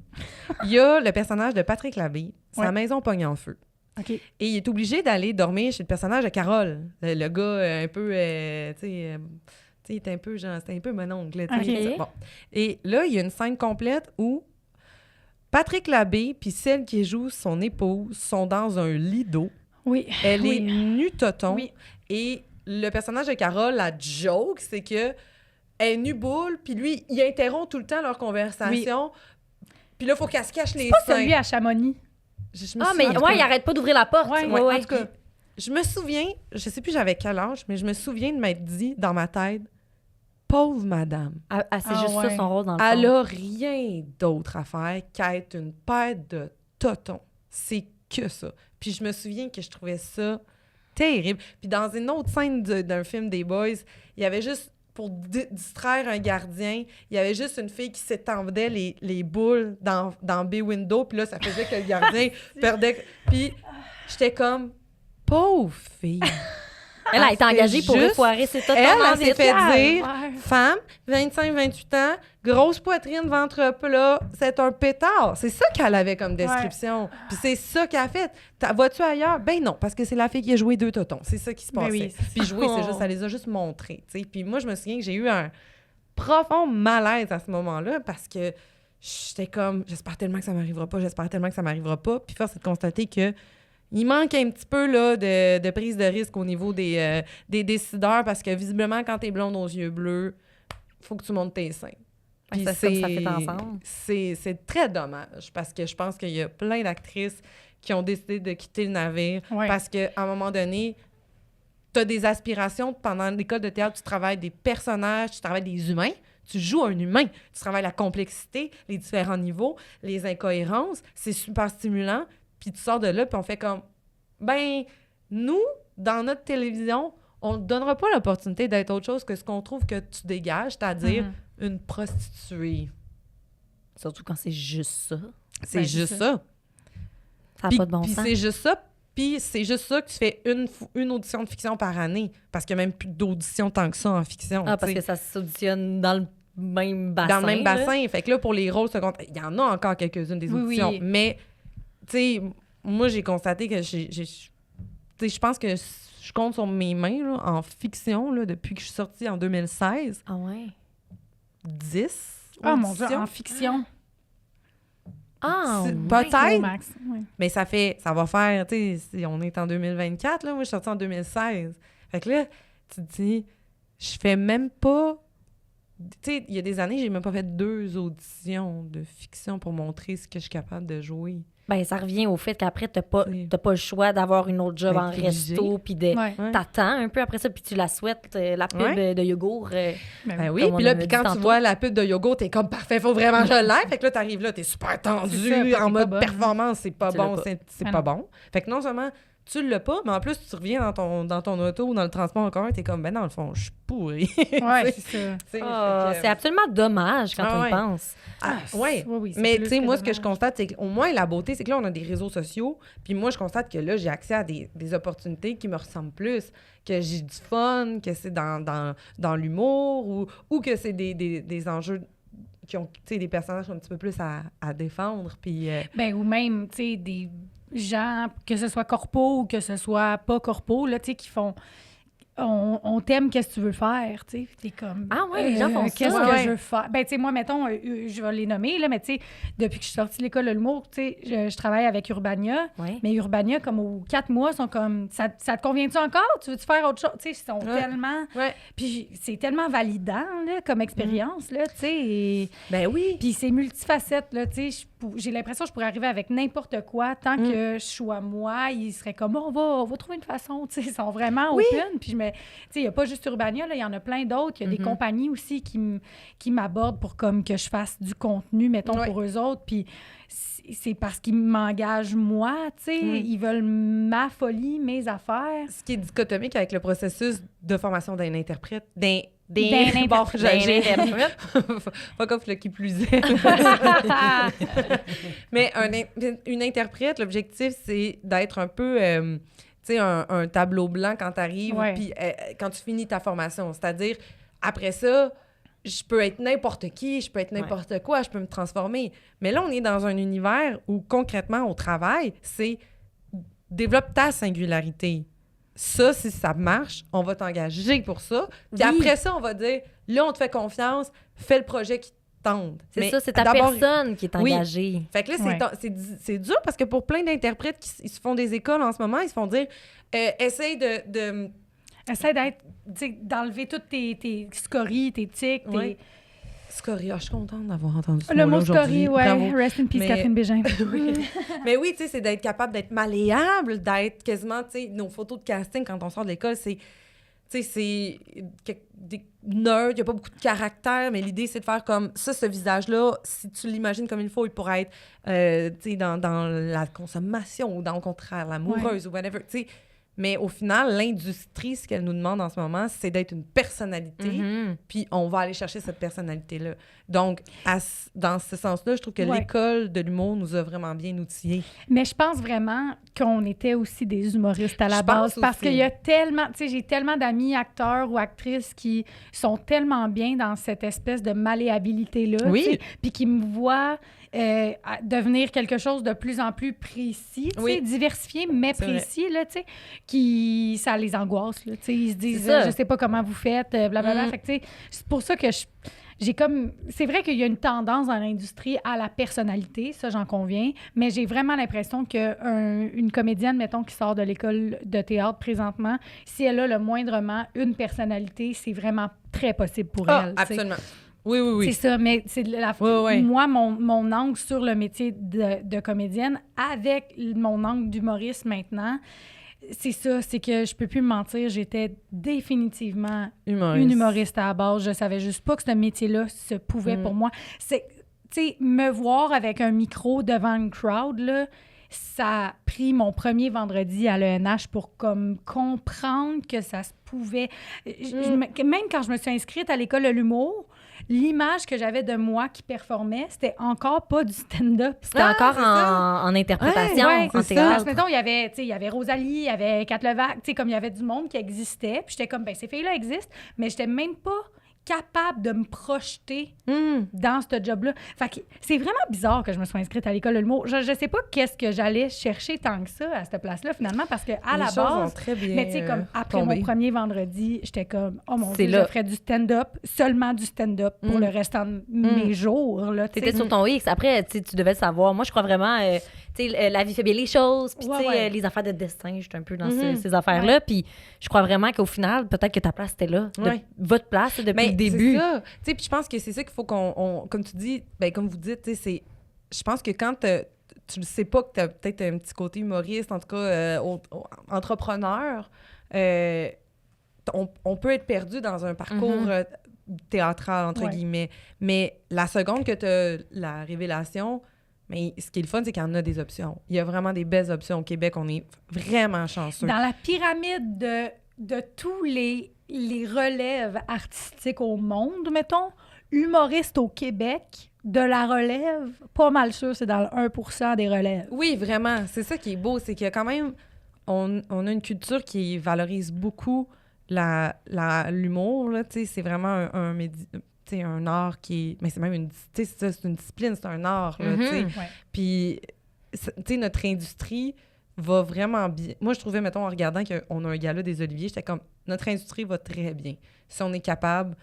il y a le personnage de Patrick Labbé, sa maison pogne en feu. Okay. Et il est obligé d'aller dormir chez le personnage de Carole, le gars un peu, tu sais, il était un peu, genre, c'était un peu mon oncle. Okay. Bon. Et là, il y a une scène complète où Patrick Labbé puis celle qui joue son épouse sont dans un lit d'eau. Oui. Elle est nue toton. Oui. Et le personnage de Carole, la joke, c'est que elle est nue boule, puis lui, il interrompt tout le temps leur conversation. Puis là, il faut qu'elle se cache les seins. C'est pas celui à Chamonix. Mais il arrête pas d'ouvrir la porte. Ouais. En tout cas, je me souviens, je sais plus j'avais quel âge, mais je me souviens de m'être dit dans ma tête, pauvre madame. C'est juste ça son rôle dans le fond. Elle a rien d'autre à faire qu'être une paire de totons. C'est que ça. Puis je me souviens que je trouvais ça terrible. Puis dans une autre scène d'un film des Boys, il y avait juste... Pour distraire un gardien, il y avait juste une fille qui s'étendait les boules dans Bay Window, puis là, ça faisait que le gardien perdait... Puis j'étais comme, pauvre fille! Elle a été engagée pour foirer ses totons. Elle s'est fait dire, femme, 25-28 ans, grosse poitrine, ventre plat, c'est un pétard. C'est ça qu'elle avait comme description. Ouais. Puis c'est ça qu'elle a fait. Vas-tu ailleurs? Ben non, parce que c'est la fille qui a joué 2 totons. C'est ça qui se passait. Oui, puis jouer, c'est juste, ça les a juste montrés. T'sais. Puis moi, je me souviens que j'ai eu un profond malaise à ce moment-là parce que j'étais comme, j'espère tellement que ça m'arrivera pas. Puis force est de constater que il manque un petit peu là, de prise de risque au niveau des décideurs parce que visiblement, quand t'es blonde aux yeux bleus, faut que tu montes tes seins. Puis ça fait ensemble. C'est très dommage parce que je pense qu'il y a plein d'actrices qui ont décidé de quitter le navire parce qu'à un moment donné, t'as des aspirations. Pendant l'école de théâtre, tu travailles des personnages, tu travailles des humains. Tu joues un humain. Tu travailles la complexité, les différents niveaux, les incohérences. C'est super stimulant. Puis tu sors de là, puis on fait comme, ben, nous, dans notre télévision, on ne te donnera pas l'opportunité d'être autre chose que ce qu'on trouve que tu dégages, c'est-à-dire une prostituée. Surtout quand c'est juste ça. C'est juste ça. Ça n'a pas de bon sens. Puis c'est juste ça. Puis c'est juste ça que tu fais une audition de fiction par année. Parce qu'il n'y a même plus d'audition tant que ça en fiction. Parce que ça s'auditionne dans le même bassin. Dans le même bassin. Fait que là, pour les rôles secondaires, il y en a encore quelques-unes des auditions. Oui. Mais... Tu sais, moi, j'ai constaté que je pense que je compte sur mes mains là, en fiction là, depuis que je suis sortie en 2016. Ah ouais? 10 Ah mon Dieu, en fiction. Ah, peut-être. Oui. Mais ça va faire, tu sais, on est en 2024, là, moi, je suis sortie en 2016. Fait que là, tu te dis, je fais même pas... Tu sais, il y a des années, j'ai même pas fait 2 auditions de fiction pour montrer ce que je suis capable de jouer. Ben, ça revient au fait qu'après, t'as pas le choix d'avoir une autre job en resto, puis t'attends un peu après ça, puis tu la souhaites, la pub de yogourt. Ben oui, puis là, quand tu vois la pub de yogourt, t'es comme, parfait, faut vraiment que je l'aille. Fait que là, t'arrives là, t'es super tendu, en mode performance, c'est pas bon, c'est pas bon. Fait que non seulement tu l'as pas, mais en plus, tu reviens dans ton auto ou dans le transport en commun, t'es comme, ben dans le fond, je suis pourri. Ouais, c'est ça. C'est absolument dommage quand on y pense. Oui, mais tu sais, moi, ce que je constate, c'est qu'au moins, la beauté, c'est que là, on a des réseaux sociaux, puis moi, je constate que là, j'ai accès à des opportunités qui me ressemblent plus, que j'ai du fun, que c'est dans l'humour ou que c'est des enjeux qui ont, tu sais, des personnages un petit peu plus à défendre, puis... Ben, ou même, tu sais, des gens, que ce soit corpo ou que ce soit pas corpo, là, tu sais, qui font... On t'aime, qu'est-ce que tu veux faire, tu sais, t'es comme... Ah ouais, les gens font ça. Qu'est-ce que je veux faire? Ben, tu sais, moi, mettons, je vais les nommer, là, mais tu sais, depuis que je suis sortie de l'école de l'humour, tu sais, je travaille avec Urbania, mais Urbania, comme aux 4 mois, sont comme, ça te convient-tu encore? Tu veux-tu faire autre chose? Tu sais, ils sont tellement... Puis c'est tellement validant, là, comme expérience, là, tu sais. Ben oui. Puis c'est multifacette, là, tu sais, j'ai l'impression que je pourrais arriver avec n'importe quoi, tant que je sois moi, ils seraient comme, on va trouver une façon, tu sais, ils sont vraiment open, puis tu sais, il n'y a pas juste Urbania, il y en a plein d'autres. Il y a des compagnies aussi qui m'abordent pour comme que je fasse du contenu, mettons, pour eux autres. Puis c'est parce qu'ils m'engagent moi, tu sais. Ils veulent ma folie, mes affaires. Ce qui est dichotomique avec le processus de formation d'un interprète, d'un interprète. Fuck off le qui plus est. Mais une interprète, l'objectif, c'est d'être un peu... tu sais, un tableau blanc quand tu arrives, puis quand tu finis ta formation. C'est-à-dire, après ça, je peux être n'importe qui, je peux être n'importe quoi, je peux me transformer. Mais là, on est dans un univers où, concrètement, au travail, c'est développe ta singularité. Ça, si ça marche, on va t'engager pour ça. Puis après ça, on va dire, là, on te fait confiance, fais le projet qui tente. C'est ça, c'est ta personne qui est engagée. Oui. Fait que là, c'est dur parce que pour plein d'interprètes qui se font des écoles en ce moment, ils se font dire essaye de... Essaye d'enlever toutes tes scories, tes tics, tes... Scories, je suis contente d'avoir entendu ça. Le mot scorie, Rest in peace, Catherine Bégin. Mais oui, tu sais, c'est d'être capable d'être malléable, d'être quasiment, tu sais, nos photos de casting quand on sort de l'école, c'est... Tu sais, c'est des nerds, il n'y a pas beaucoup de caractère, mais l'idée, c'est de faire comme ça, ce visage-là, si tu l'imagines comme il faut, il pourrait être, tu sais, dans la consommation ou dans le contraire, l'amoureuse ou whatever, tu sais. Mais au final, l'industrie, ce qu'elle nous demande en ce moment, c'est d'être une personnalité, puis on va aller chercher cette personnalité-là. Donc, dans ce sens-là, je trouve que l'école de l'humour nous a vraiment bien outillés. Mais je pense vraiment qu'on était aussi des humoristes à la base, parce qu'il y a tellement, tu sais, j'ai tellement d'amis acteurs ou actrices qui sont tellement bien dans cette espèce de malléabilité-là, puis qui me voient devenir quelque chose de plus en plus précis, tu sais, diversifié, mais précis, là, tu sais, qui, ça les angoisse, là, tu sais, ils se disent, je sais pas comment vous faites, blablabla, fait que, tu sais, c'est pour ça que j'ai comme... C'est vrai qu'il y a une tendance dans l'industrie à la personnalité, ça, j'en conviens, mais j'ai vraiment l'impression qu'une comédienne, mettons, qui sort de l'école de théâtre présentement, si elle a le moindrement une personnalité, c'est vraiment très possible pour elle. Absolument. Oui. C'est ça, mais c'est moi, mon angle sur le métier de comédienne, avec mon angle d'humoriste maintenant, c'est ça, c'est que je peux plus me mentir, j'étais définitivement une humoriste à la base. Je savais juste pas que ce métier-là se pouvait pour moi. C'est, tu sais, me voir avec un micro devant une crowd, là, ça a pris mon premier vendredi à l'ENH pour comme comprendre que ça se pouvait. Même quand je me suis inscrite à l'école de l'humour, l'image que j'avais de moi qui performait, c'était encore pas du stand-up. C'était encore en interprétation, en théâtre. Mettons, il y avait Rosalie, il y avait Kat Levac, tu sais, comme il y avait du monde qui existait. Puis j'étais comme, ben ces filles-là existent, mais j'étais même pas capable de me projeter dans ce job-là. Fait que c'est vraiment bizarre que je me sois inscrite à l'école de l'humour. Je sais pas qu'est-ce que j'allais chercher tant que ça à cette place-là, finalement, parce qu'à la base... mais tu sais, comme après mon premier vendredi, j'étais comme, oh mon Dieu, je ferais du stand-up, seulement du stand-up pour le restant de mes jours. T'étais sur ton X. Après, tu devais le savoir. Moi, je crois vraiment... la vie fait bien les choses, puis les affaires de destin, je suis un peu dans ces affaires-là, puis je crois vraiment qu'au final, peut-être que ta place était là, votre place depuis le début. C'est ça. Puis je pense que c'est ça qu'il faut qu'on comme tu dis, ben comme vous dites, c'est, je pense que quand tu ne sais pas que tu as peut-être un petit côté humoriste, en tout cas entrepreneur, on peut être perdu dans un parcours théâtral, entre guillemets, mais la seconde que tu as la révélation, Mais ce qui est le fun, c'est qu'il y en a des options. Il y a vraiment des belles options au Québec. On est vraiment chanceux. Dans la pyramide de tous les relèves artistiques au monde, mettons, humoriste au Québec, de la relève, pas mal sûr, c'est dans le 1% des relèves. Oui, vraiment. C'est ça qui est beau. C'est qu'il y a quand même... On a une culture qui valorise beaucoup l'humour. Là, c'est vraiment un art qui est... Mais c'est même une... c'est une discipline, c'est un art. Là, Mm-hmm. Ouais. Puis, notre industrie va vraiment bien. Moi, je trouvais, mettons, en regardant qu'on a un gala des Oliviers, j'étais comme, notre industrie va très bien. Si on est capable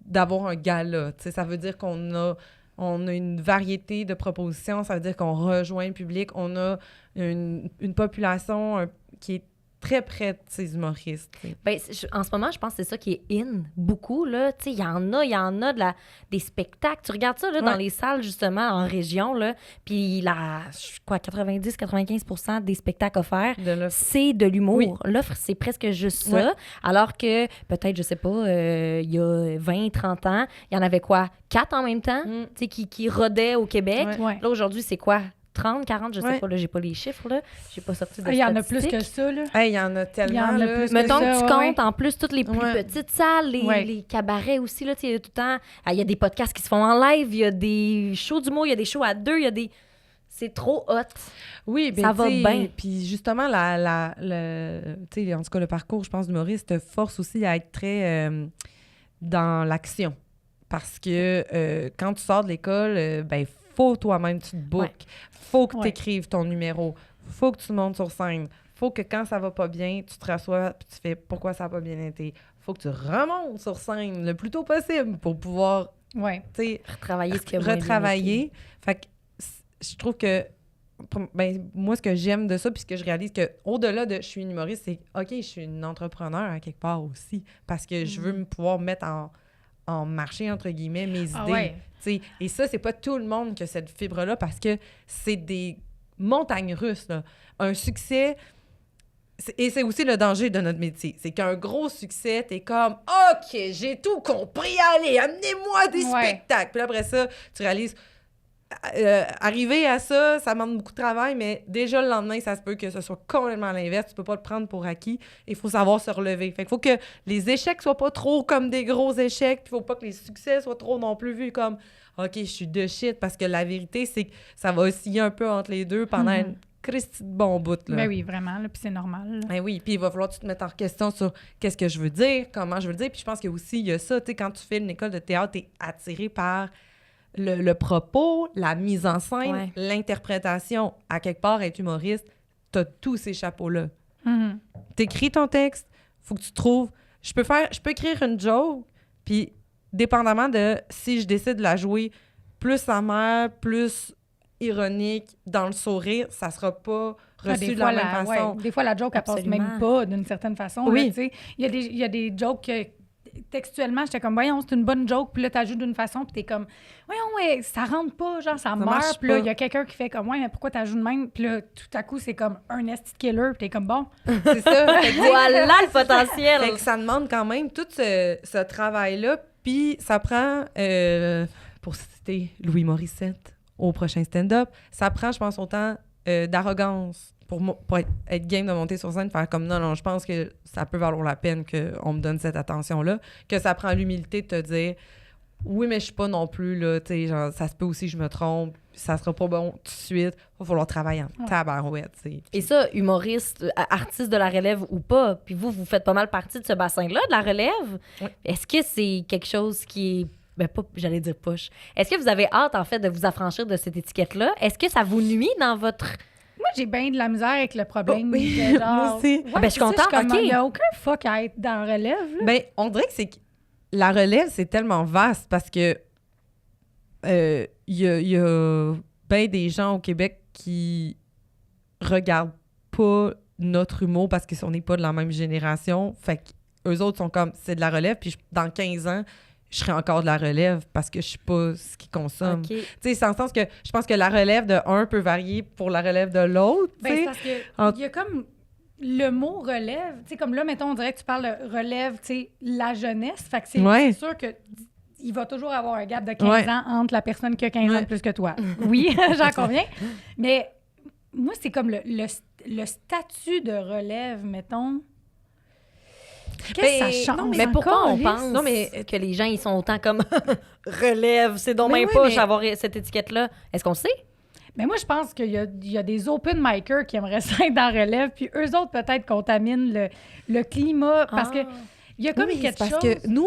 d'avoir un gala, ça veut dire qu'on a une variété de propositions, ça veut dire qu'on rejoint le public, on a une population qui est très près de ces humoristes. T'sais. Ben, en ce moment, je pense que c'est ça qui est in beaucoup, là. Tu sais, il y en a des spectacles. Tu regardes ça, là, dans les salles, justement, en région, là, puis 90-95% des spectacles offerts, c'est de l'humour. Oui. L'offre, c'est presque juste ça. Alors que, peut-être, je sais pas, il y a 20-30 ans, il y en avait quoi? 4 en même temps, tu sais, qui rodaient au Québec. Ouais. Là, aujourd'hui, c'est quoi? 30, 40, je sais pas, là, j'ai pas les chiffres, là. J'ai pas sorti de Il y en a plus statistiques. que ça, là. Hey, il y en a tellement. Il y en a plus que Mettons ça, que tu comptes en plus toutes les plus petites salles, les cabarets aussi, là, tu sais, il y a tout le temps... Il y a des podcasts qui se font en live, il y a des shows d'humour, il y a des shows à 2, il y a des... C'est trop hot. Oui, ben, ça va bien. Puis justement, en tout cas, le parcours, je pense, d'humoriste force aussi à être très dans l'action. Parce que quand tu sors de l'école, ben faut toi-même tu te bookes. Faut que tu écrives ton numéro. Faut que tu montes sur scène. Faut que quand ça va pas bien, tu te rassois puis tu fais pourquoi ça a pas bien été. Faut que tu remontes sur scène le plus tôt possible pour pouvoir retravailler ce qui a moins bien retravailler. Fait que je trouve que moi, ce que j'aime de ça, puis ce que je réalise que au-delà de je suis une humoriste, c'est OK, je suis une entrepreneur à quelque part aussi. Parce que je veux pouvoir mettre en marché, entre guillemets, mes idées. Ouais. Et ça, c'est pas tout le monde qui a cette fibre-là parce que c'est des montagnes russes. Là. Un succès, et c'est aussi le danger de notre métier, c'est qu'un gros succès, t'es comme « OK, j'ai tout compris, allez, amenez-moi des spectacles! » Puis après ça, tu réalises... arriver à ça, ça demande beaucoup de travail, mais déjà le lendemain, ça se peut que ce soit complètement l'inverse. Tu peux pas le prendre pour acquis. Il faut savoir se relever. Fait qu'il faut que les échecs soient pas trop comme des gros échecs, puis il faut pas que les succès soient trop non plus vus comme « OK, je suis de shit », parce que la vérité, c'est que ça va osciller un peu entre les deux pendant une christie de bon bout. Là. Ben oui, vraiment, là, puis c'est normal. Ben oui, puis il va falloir que tu te mettes en question sur qu'est-ce que je veux dire, comment je veux le dire. Puis je pense qu'il y a ça, tu sais, quand tu fais une école de théâtre, t'es attiré par... Le propos, la mise en scène, l'interprétation. À quelque part, être humoriste, t'as tous ces chapeaux-là. Mm-hmm. T'écris ton texte, faut que tu trouves... Je peux écrire une joke, puis dépendamment de si je décide de la jouer plus amère, plus ironique, dans le sourire, ça sera pas reçu de la même façon. Des fois, la joke, elle passe même pas d'une certaine façon. Oui. Il y a des jokes que... Textuellement, j'étais comme, voyons, c'est une bonne joke, puis là, t'ajoutes d'une façon, puis t'es comme, voyons, ça rentre pas, genre, ça meurt, puis là, il y a quelqu'un qui fait comme, ouais, mais pourquoi t'ajoutes de même? Puis là, tout à coup, c'est comme un esti de killer, puis t'es comme, bon. C'est ça. Voilà le potentiel! Fait que ça demande quand même tout ce travail-là, puis ça prend, pour citer Louis Morissette au prochain stand-up, ça prend, je pense, autant d'arrogance pour être game de monter sur scène, faire comme non, je pense que ça peut valoir la peine qu'on me donne cette attention-là, que ça prend l'humilité de te dire oui, mais je suis pas non plus, là, tu sais, genre, ça se peut aussi que je me trompe, ça sera pas bon tout de suite, il va falloir travailler en tabarouette, tu sais. Et ça, humoriste, artiste de la relève ou pas, puis vous faites pas mal partie de ce bassin-là, de la relève. Oui. Est-ce que c'est quelque chose qui est... Ben, pas, j'allais dire poche. Est-ce que vous avez hâte, en fait, de vous affranchir de cette étiquette-là? Est-ce que ça vous nuit dans votre... Moi, j'ai bien de la misère avec le problème. Oui, de genre, moi aussi. Ouais, Ben, je suis contente, comme, OK. il n'y a aucun fuck à être dans la relève. Là. Ben, on dirait que la relève, c'est tellement vaste parce que il y a bien des gens au Québec qui regardent pas notre humour parce qu'on n'est pas de la même génération. Fait qu'eux autres sont comme, c'est de la relève. Puis dans 15 ans, je serai encore de la relève parce que je suis pas ce qu'ils consomment. OK. Tu sais, c'est en sens que je pense que la relève de un peut varier pour la relève de l'autre. Ben, tu c'est sais. parce que il y a comme le mot relève, tu sais, comme là, mettons, on dirait que tu parles de relève, tu sais, la jeunesse. Fait que c'est sûr que il va toujours avoir un gap de 15 ans entre la personne qui a 15 ans de plus que toi. Oui, j'en conviens. Mais moi, c'est comme le statut de relève, mettons. Qu'est-ce que ça change? Mais pourquoi on Lise? pense que les gens, ils sont autant comme relève, c'est donc Mais même oui, poche mais- avoir cette étiquette-là? Est-ce qu'on le sait? Mais moi, je pense qu'il y a des open micers qui aimeraient ça être dans relève, puis eux autres, peut-être, contaminent le climat, parce que il y a comme Oui, quelque c'est chose... parce que nous,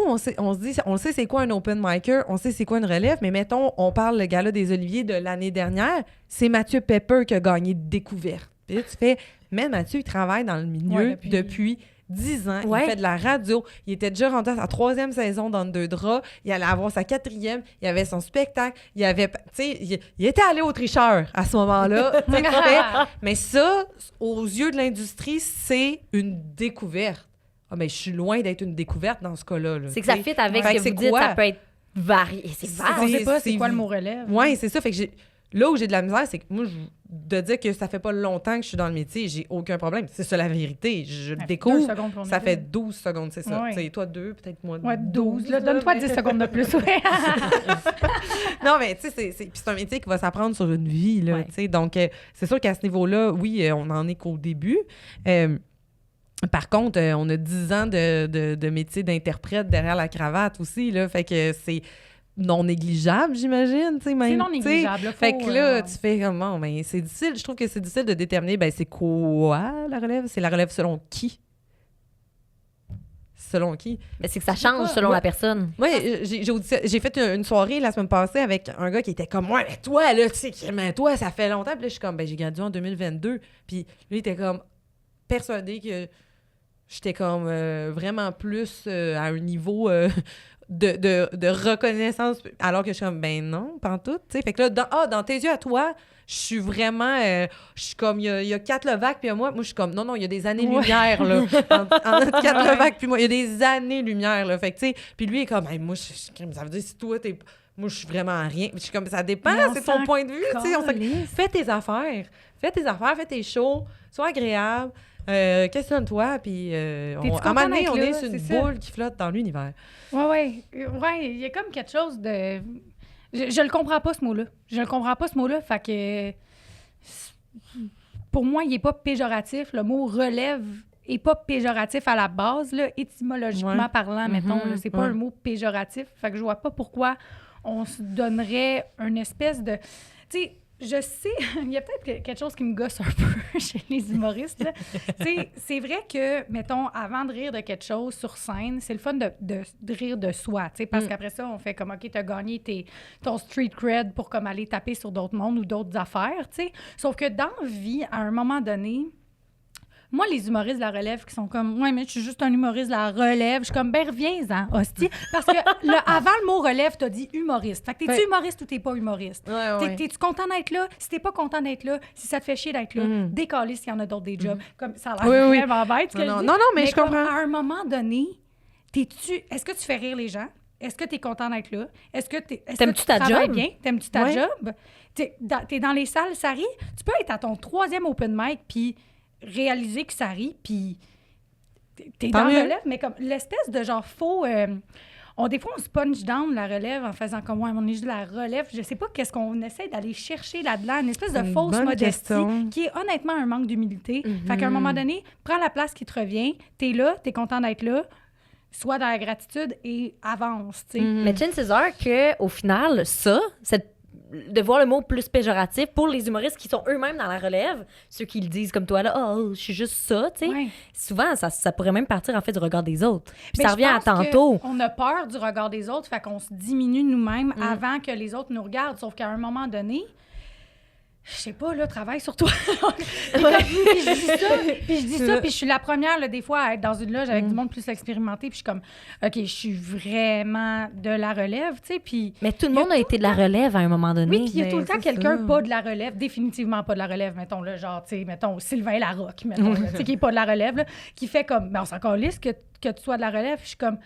on sait c'est quoi un open micer, on sait c'est quoi une relève, mais mettons, on parle le gala des Oliviers de l'année dernière, c'est Mathieu Pepper qui a gagné Découverte. Puis là, tu fais, mais Mathieu, il travaille dans le milieu depuis 10 ans, il fait de la radio, il était déjà rendu à sa 3e saison dans Deux Draps, il allait avoir sa 4e, il avait son spectacle, il avait, tu sais, il était allé au tricheur à ce moment-là. Tu sais, tu fais, mais ça, aux yeux de l'industrie, c'est une découverte. Ah, mais je suis loin d'être une découverte dans ce cas-là. Là, C'est que ça fit avec ce Fait que que c'est vous dites, quoi? ça peut être varié. C'est vaste. On sait pas c'est c'est- quoi le mot relève. Oui, c'est ça. Fait que là où j'ai de la misère, c'est que moi, de dire que ça fait pas longtemps que je suis dans le métier, j'ai aucun problème. C'est ça la vérité. Je le découvre. 2 secondes pour Ça nous. fait 12 secondes, c'est ça. Ouais. Tu sais, toi, 2, peut-être moi, Ouais, 12. Là, donne-toi 10 secondes de plus. Ouais. Non, mais tu sais, puis c'est un métier qui va s'apprendre sur une vie, là, Ouais. tu sais. Donc, c'est sûr qu'à ce niveau-là, oui, on en est qu'au début. Par contre, on a 10 ans de métier d'interprète derrière la cravate aussi, là. Fait que c'est non négligeable, j'imagine, tu sais, même. C'est non tu sais. négligeable. Là, Fait que là, tu fais comment? Ben, c'est difficile. Je trouve que c'est difficile de déterminer, ben, c'est quoi la relève? C'est la relève selon qui? Selon qui? Mais c'est que ça change selon la personne. Moi, j'ai fait une soirée la semaine passée avec un gars qui était comme, ouais, mais toi, là, tu sais, mais toi, ça fait longtemps. Puis là, je suis comme, ben, j'ai gradué en 2022. Puis lui, il était comme persuadé que j'étais comme vraiment plus à un niveau de reconnaissance, alors que je suis comme, ben non, pas en tout, tu sais. Fait que là, dans tes yeux à toi, je suis vraiment, je suis comme, il y a Kat Levac, puis moi, je suis comme, non, il y a des années-lumière, là, entre Kat Levac, puis moi, il y a des années-lumière, là. Fait que, tu sais, puis lui, il est comme, hey, moi, ça veut dire, si toi, moi, je suis vraiment à rien. Puis je suis comme, ça dépend, Mais on c'est ton s'en point de vue, tu sais. calisse. Fais tes affaires, fais tes shows, sois agréable. Questionne-toi, puis à un moment donné, on est sur une boule qui flotte dans l'univers. Ouais, il y a comme quelque chose de... Je le comprends pas, ce mot-là. Je le comprends pas, ce mot-là, fait que... Pour moi, il est pas péjoratif. Le mot « relève » est pas péjoratif à la base, là, étymologiquement parlant, mettons. Là, c'est pas un mot péjoratif, fait que je vois pas pourquoi on se donnerait une espèce de... Tu sais, je sais, il y a peut-être quelque chose qui me gosse un peu chez les humoristes. Là. C'est vrai que, mettons, avant de rire de quelque chose sur scène, c'est le fun de rire de soi, parce qu'après ça, on fait comme, OK, t'as gagné ton street cred pour comme aller taper sur d'autres mondes ou d'autres affaires, tu sais. Sauf que dans la vie, à un moment donné, moi, les humoristes de la relève qui sont comme, ouais, mais je suis juste un humoriste de la relève, je suis comme, ben reviens-en, hostie. Parce que avant le mot relève, t'as dit humoriste. Fait que t'es-tu humoriste ou t'es pas humoriste? Ouais. T'es-tu content d'être là? Si t'es pas content d'être là, si ça te fait chier d'être là, décalisse s'il y en a d'autres des jobs. Comme ça a l'air vraiment bête, ce que je dis. Non, mais je comme, comprends. à un moment donné, est-ce que tu fais rire les gens? Est-ce que t'es content d'être là? Est-ce que T'aimes-tu ta travailles job? bien? T'aimes-tu ta Ouais. job? T'es dans les salles, ça rit. Tu peux être à ton 3e open mic, puis réaliser que ça rit, puis t'es Tant dans mieux. la relève, mais comme l'espèce de genre faux... des fois, on se punch down la relève en faisant comme, ouais, on est juste de la relève. Je sais pas qu'est-ce qu'on essaie d'aller chercher là-dedans, une espèce de Une fausse bonne modestie question. qui est honnêtement un manque d'humilité. Fait qu'à un moment donné, prends la place qui te revient, t'es là, t'es content d'être là, sois dans la gratitude et avance, tu sais. Mais chances are qu'au final, de voir le mot plus péjoratif pour les humoristes qui sont eux-mêmes dans la relève, ceux qui le disent comme toi, là, oh, je suis juste ça, tu sais. Ouais. Souvent, ça pourrait même partir en fait du regard des autres. Puis Mais ça je revient à pense tantôt. On a peur du regard des autres, fait qu'on se diminue nous-mêmes avant que les autres nous regardent. Sauf qu'à un moment donné, je sais pas, là, travaille sur toi. Puis je dis ça, puis je suis la première, là, des fois, à être dans une loge avec du monde plus expérimenté, puis je suis comme, OK, je suis vraiment de la relève, tu sais, puis... Mais tout le monde a été de la relève à un moment donné. Oui, puis il y a mais tout le temps c'est quelqu'un ça. pas de la relève, définitivement pas de la relève, mettons, là, genre, tu sais, mettons, Sylvain Larocque, mettons, là, tu sais, qui est pas de la relève, là, qui fait comme, ben, on s'en calisse que tu sois de la relève, je suis comme...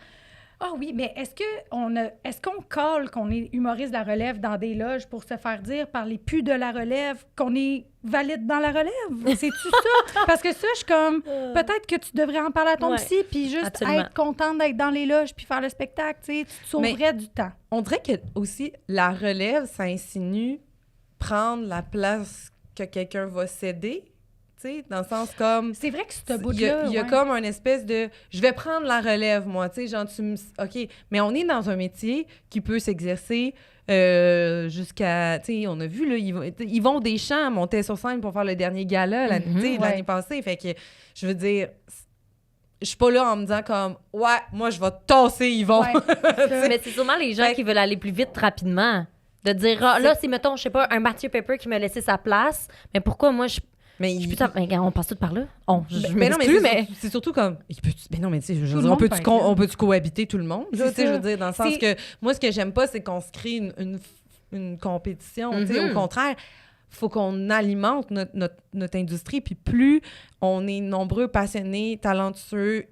Ah oui, mais est-ce qu'on colle qu'on est humoriste de la relève dans des loges pour se faire dire par les plus de la relève qu'on est valide dans la relève? C'est-tu ça? Parce que ça, je suis comme, peut-être que tu devrais en parler à ton psy, puis juste absolument. être contente d'être dans les loges puis faire le spectacle, tu sais, tu te sauverais du temps. On dirait que aussi la relève, ça insinue prendre la place que quelqu'un va céder. Dans le sens comme... C'est vrai que ce bout-là... Il y a comme une espèce de... Je vais prendre la relève, moi, tu sais, genre, OK, mais on est dans un métier qui peut s'exercer jusqu'à... Tu sais, on a vu, là, Yvon Deschamps montait sur scène pour faire le dernier gala l'année passée. Fait que, je veux dire... Je suis pas là en me disant comme « Ouais, moi, je vais tasser Yvon. Ouais, » Mais c'est sûrement les gens qui veulent aller plus vite rapidement. De dire « Ah, là, c'est, mettons, je sais pas, un Mathieu Pepper qui m'a laissé sa place. Mais pourquoi moi, mais on passe tout par là. C'est surtout comme... Mais non, mais tu sais, on peut-tu cohabiter tout le monde? Je veux dire, dans le sens que... Moi, ce que j'aime pas, c'est qu'on se crée une compétition. Au contraire, faut qu'on alimente notre industrie. Puis plus on est nombreux, passionnés, talentueux,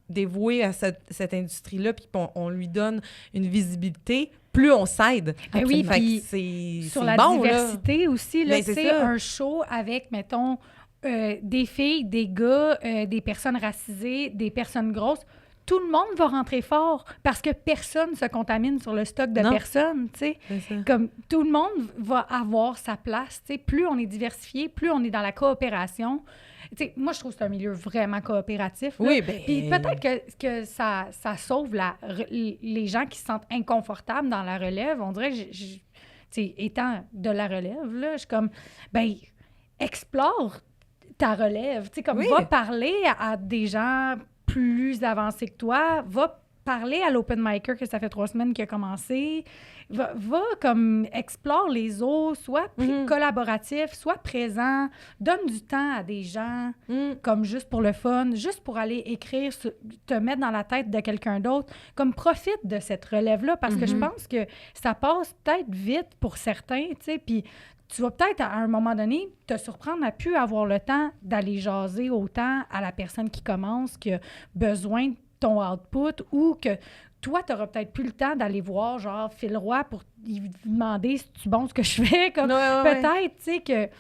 dévoués à cette industrie-là, puis on lui donne une visibilité, plus on s'aide. Ben oui, puis sur la diversité aussi, là, tu sais, un show avec, mettons, des filles, des gars, des personnes racisées, des personnes grosses, tout le monde va rentrer fort parce que personne ne se contamine sur le stock de personnes, tu sais. Comme tout le monde va avoir sa place, tu sais. Plus on est diversifié, plus on est dans la coopération. Tu sais, moi, je trouve que c'est un milieu vraiment coopératif. Là. Oui, bien... Puis peut-être que ça sauve les gens qui se sentent inconfortables dans la relève. On dirait que, tu sais, étant de la relève, là, je suis comme, ben explore ta relève. Tu sais, comme, va parler à des gens plus avancés que toi, va parler à l'open micer que ça fait 3 semaines qu'il a commencé, va comme explore les autres, soit collaboratif, soit présent, donne du temps à des gens comme juste pour le fun, juste pour aller écrire, te mettre dans la tête de quelqu'un d'autre, comme profite de cette relève-là parce que je pense que ça passe peut-être vite pour certains, tu sais, puis tu vas peut-être, à un moment donné, te surprendre à plus avoir le temps d'aller jaser autant à la personne qui commence, qui a besoin de ton output, ou que toi, tu n'auras peut-être plus le temps d'aller voir, genre, Phil Roy pour lui demander si tu bon ce que je fais. Comme, peut-être, tu sais, que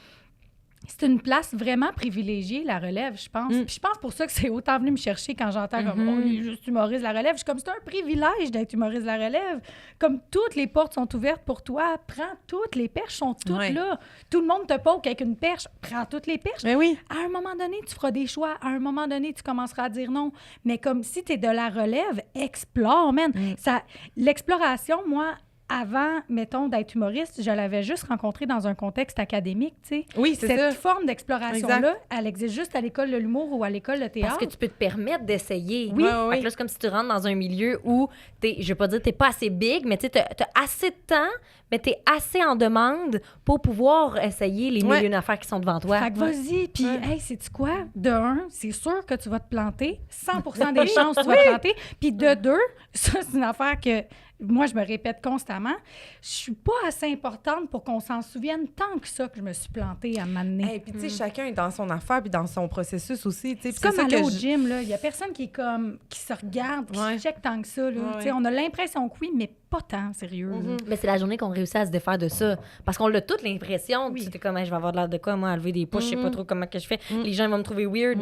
c'est une place vraiment privilégiée, la relève, je pense. Puis je pense pour ça que c'est autant venu me chercher quand j'entends comme « Oh, il est juste humoriste de la relève ». Je suis comme « C'est un privilège d'être humoriste de la relève ». Comme toutes les portes sont ouvertes pour toi, prends toutes, les perches sont toutes là. Tout le monde te poke avec une perche, prends toutes les perches. Mais oui. À un moment donné, tu feras des choix. À un moment donné, tu commenceras à dire non. Mais comme si tu es de la relève, explore, man. L'exploration, moi... Avant, mettons, d'être humoriste, je l'avais juste rencontré dans un contexte académique, tu sais. Oui, c'est ça. Cette forme d'exploration-là, elle existe juste à l'école de l'humour ou à l'école de théâtre. Parce que tu peux te permettre d'essayer. Oui. Fait que là, c'est comme si tu rentres dans un milieu où je vais pas dire t'es pas assez big, mais tu sais, t'as assez de temps, mais t'es assez en demande pour pouvoir essayer les milliers d'affaires qui sont devant toi. Fait que vas-y, puis hey, sais-tu quoi? De un, c'est sûr que tu vas te planter. 100% des chances que tu vas te planter. Puis de deux, ça, c'est une affaire que moi, je me répète constamment, je suis pas assez importante pour qu'on s'en souvienne tant que ça que je me suis plantée à m'amener. Et puis, tu sais, chacun est dans son affaire puis dans son processus aussi. C'est comme aller au gym, là. Il y a personne qui est comme, qui se regarde, qui se check tant que ça, là. Tu sais, on a l'impression que oui, mais pas tant, sérieux. Mais c'est la journée qu'on réussit à se défaire de ça. Parce qu'on a toute l'impression que c'était comme, je vais avoir de l'air de quoi, moi, à lever des pouces, je sais pas trop comment que je fais. Les gens vont me trouver weird.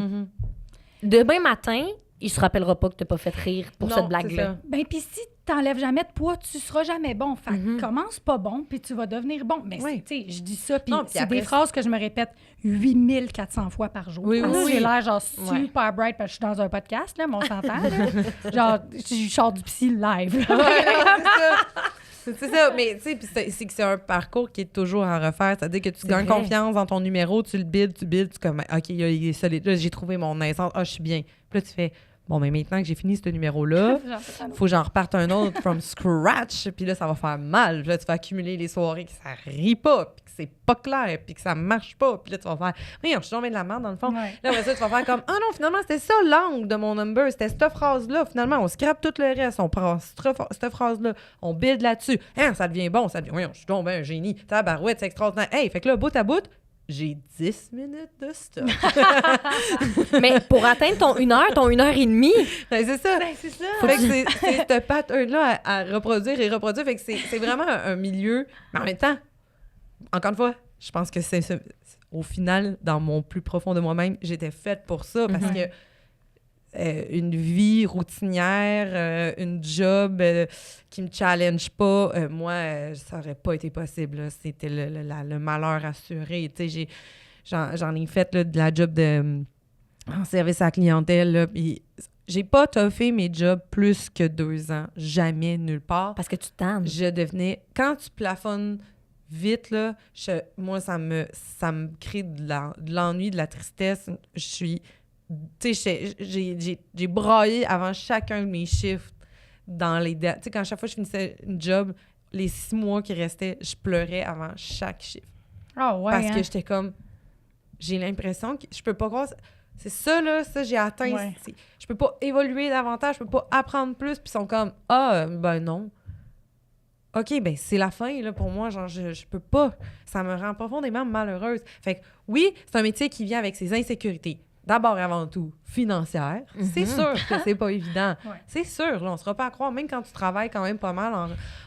Demain matin, il se rappellera pas que t'as pas fait rire pour cette blague-là. Ben, puis si t'enlèves jamais de poids, tu seras jamais bon. Fait commence pas bon, puis tu vas devenir bon. Mais tu sais, je dis ça, puis c'est des phrases que je me répète 8400 fois par jour. Oui. J'ai l'air genre super bright parce que je suis dans un podcast, là, mais on s'entend. Genre, je sors du psy live. C'est ça, mais tu sais, c'est que c'est un parcours qui est toujours à refaire. C'est-à-dire que tu gagnes confiance dans ton numéro, tu le builds, tu comme, OK, il est solide. Là, j'ai trouvé mon essence. Ah, je suis bien. Puis là, tu fais, bon, mais maintenant que j'ai fini ce numéro-là, faut que j'en reparte un autre from scratch. Puis là, ça va faire mal. Puis là, tu vas accumuler les soirées que ça rit pas, puis que c'est pas clair, puis que ça marche pas. Puis là, tu vas faire, oui, je suis tombée de la merde, dans le fond. Là, après ça, tu vas faire comme, ah non, finalement, c'était ça l'angle de mon number. C'était cette phrase-là. Finalement, on scrape tout le reste. On prend cette phrase-là. On build là-dessus. Hein, ça devient bon. Ça devient, oui, je suis tombé un génie. Tabarouette, c'est extraordinaire. Hey, fait que là, bout à bout, j'ai 10 minutes de stock. Mais pour atteindre ton 1 heure, ton 1 heure et demie... Ben, c'est ça. Ben, c'est ça. Fait que c'est cette pattern-là à reproduire et reproduire. Fait que c'est vraiment un milieu... Mais en même temps, encore une fois, je pense que au final, dans mon plus profond de moi-même, j'étais faite pour ça parce que une vie routinière, une job qui me challenge pas, moi, ça aurait pas été possible. Là. C'était le malheur assuré. Tu sais, j'en ai fait là, de la job en service à la clientèle. Là, puis j'ai pas toffé mes jobs plus que 2 ans. Jamais, nulle part. Parce que tu tannes. Je devenais... Quand tu plafonnes vite, là, moi, ça me crée de l'ennui, de la tristesse. Je suis... Tu sais, j'ai braillé avant chacun de mes shifts dans les... Tu sais, quand chaque fois que je finissais une job, les 6 mois qui restaient, je pleurais avant chaque shift. Ah ouais, Parce que j'étais comme... J'ai l'impression que je peux pas croire... C'est ça, là, ça, j'ai atteint... Ouais. Je peux pas évoluer davantage, je peux pas apprendre plus, puis ils sont comme « Ah, ben non. » OK, ben c'est la fin, là, pour moi. Genre, je peux pas. Ça me rend profondément malheureuse. Fait que oui, c'est un métier qui vient avec ses insécurités. D'abord et avant tout, financières. C'est sûr que c'est pas évident. Ouais. C'est sûr, là, on se sera pas à croire. Même quand tu travailles quand même pas mal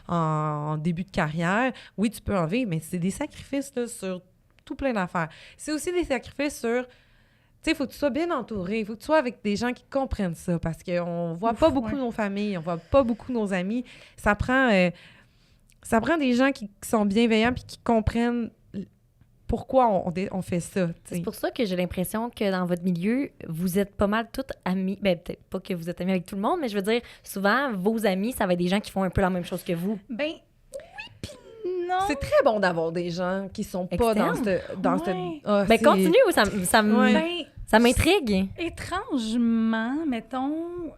en début de carrière, oui, tu peux en vivre, mais c'est des sacrifices là, sur tout plein d'affaires. C'est aussi des sacrifices sur... Tu sais, il faut que tu sois bien entouré. Il faut que tu sois avec des gens qui comprennent ça parce qu'on voit pas beaucoup nos familles, on voit pas beaucoup nos amis. Ça prend des gens qui sont bienveillants puis qui comprennent pourquoi on fait ça. T'sais. C'est pour ça que j'ai l'impression que dans votre milieu, vous êtes pas mal toutes amis. Ben, peut-être pas que vous êtes amis avec tout le monde, mais je veux dire, souvent, vos amis, ça va être des gens qui font un peu la même chose que vous. Ben, oui, puis non. C'est très bon d'avoir des gens qui sont pas dans cette... Ouais. Ben, continue, ça m'intrigue. Étrangement, mettons,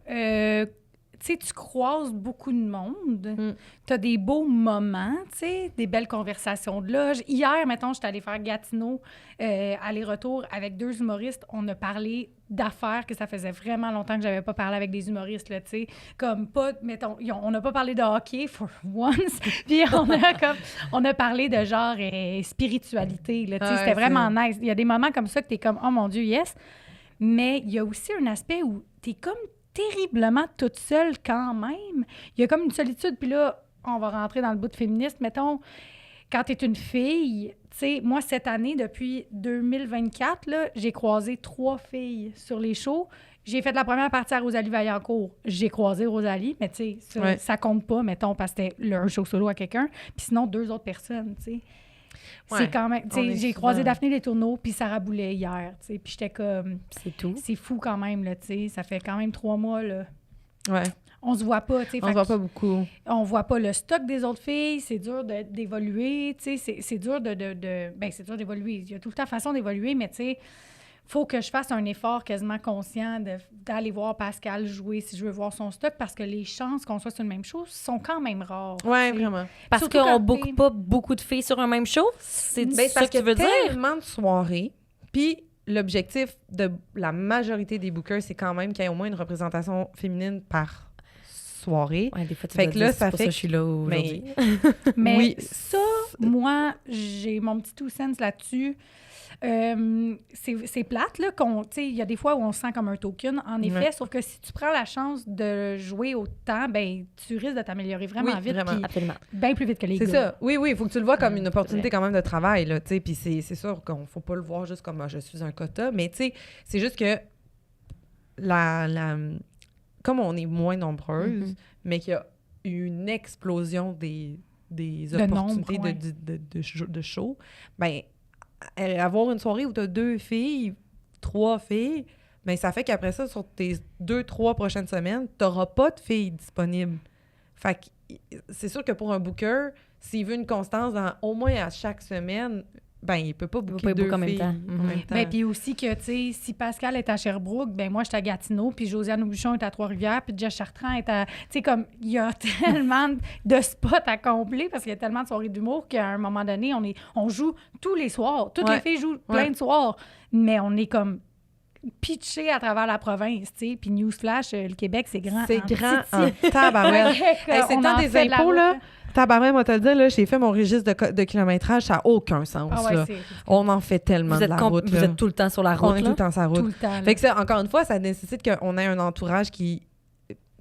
tu sais, tu croises beaucoup de monde. Tu as des beaux moments, tu sais, des belles conversations de loge. Hier, mettons, j'étais allée faire Gatineau, aller-retour avec 2 humoristes. On a parlé d'affaires que ça faisait vraiment longtemps que j'avais pas parlé avec des humoristes, là, tu sais. Comme pas, mettons, on n'a pas parlé de hockey, for once. Puis on a parlé de genre spiritualité, là, tu sais. C'était vraiment nice. Il y a des moments comme ça que tu es comme, oh mon Dieu, yes. Mais il y a aussi un aspect où tu es comme terriblement toute seule quand même. Il y a comme une solitude. Puis là, on va rentrer dans le bout de féministe. Mettons, quand tu es une fille, tu sais, moi, cette année, depuis 2024, là, j'ai croisé 3 filles sur les shows. J'ai fait la première partie à Rosalie Vaillancourt. J'ai croisé Rosalie, mais tu sais, ça compte pas, mettons, parce que c'était un show solo à quelqu'un. Puis sinon, 2 autres personnes, tu sais. Ouais, c'est quand même... Tu sais, j'ai croisé Daphné Les Tourneaux puis Sarah Boulet hier, tu sais. Puis j'étais comme... C'est tout. C'est fou quand même, là, tu sais. Ça fait quand même 3 mois, là. Ouais. On se voit pas, tu sais. On se voit pas beaucoup. On voit pas le stock des autres filles. C'est dur d'évoluer, tu sais. C'est dur ben, c'est dur d'évoluer. Il y a tout le temps façon d'évoluer, mais tu sais... Faut que je fasse un effort quasiment conscient d'aller voir Pascal jouer si je veux voir son stock parce que les chances qu'on soit sur une même chose sont quand même rares. Oui, vraiment. Parce Surtout qu'on quand boucle pas beaucoup de filles sur un même show? C'est ça que tu veux dire? Tellement de soirées, puis l'objectif de la majorité des bookers, c'est quand même qu'il y ait au moins une représentation féminine par soirée. Ouais, des fois, fait que là, ça fait que je suis là aujourd'hui. Mais oui, ça, moi, j'ai mon petit two cents là-dessus. C'est plate, là, il y a des fois où on se sent comme un token, en effet, sauf que si tu prends la chance de jouer autant, ben tu risques de t'améliorer vraiment vite, vraiment. Absolument. bien plus vite que les gars. C'est ça. Oui, il faut que tu le vois comme une opportunité quand même de travail, là, tu sais, puis c'est sûr qu'on faut pas le voir juste comme je suis un quota, mais tu sais, c'est juste que comme on est moins nombreuses, mais qu'il y a eu une explosion des opportunités de show, ben avoir une soirée où tu as 2 filles, 3 filles, bien, ça fait qu'après ça, sur tes 2-3 prochaines semaines, tu n'auras pas de filles disponibles. Fait que c'est sûr que pour un booker, s'il veut une constance au moins à chaque semaine, ben il peut pas booker 2 filles en même temps. Ben, puis aussi que, tu sais, si Pascal est à Sherbrooke, ben moi, je suis à Gatineau, puis Josiane Aubuchon est à Trois-Rivières, puis Jess Chartrand est à... Tu sais, comme, il y a tellement de spots à combler, parce qu'il y a tellement de soirées d'humour qu'à un moment donné, on joue tous les soirs. Toutes les filles jouent plein de soirs, mais on est comme pitché à travers la province, tu sais. Puis Newsflash, le Québec, c'est grand. C'est grand en tabarouette. C'est le temps des impôts, là. tabarouette, moi, te le dire, là, j'ai fait mon registre de kilométrage, ça n'a aucun sens. Ah ouais, là. On en fait tellement de la route. Vous êtes tout le temps sur la route. On est tout le temps sur la route. Tout le temps. Là. Fait que ça, encore une fois, ça nécessite qu'on ait un entourage qui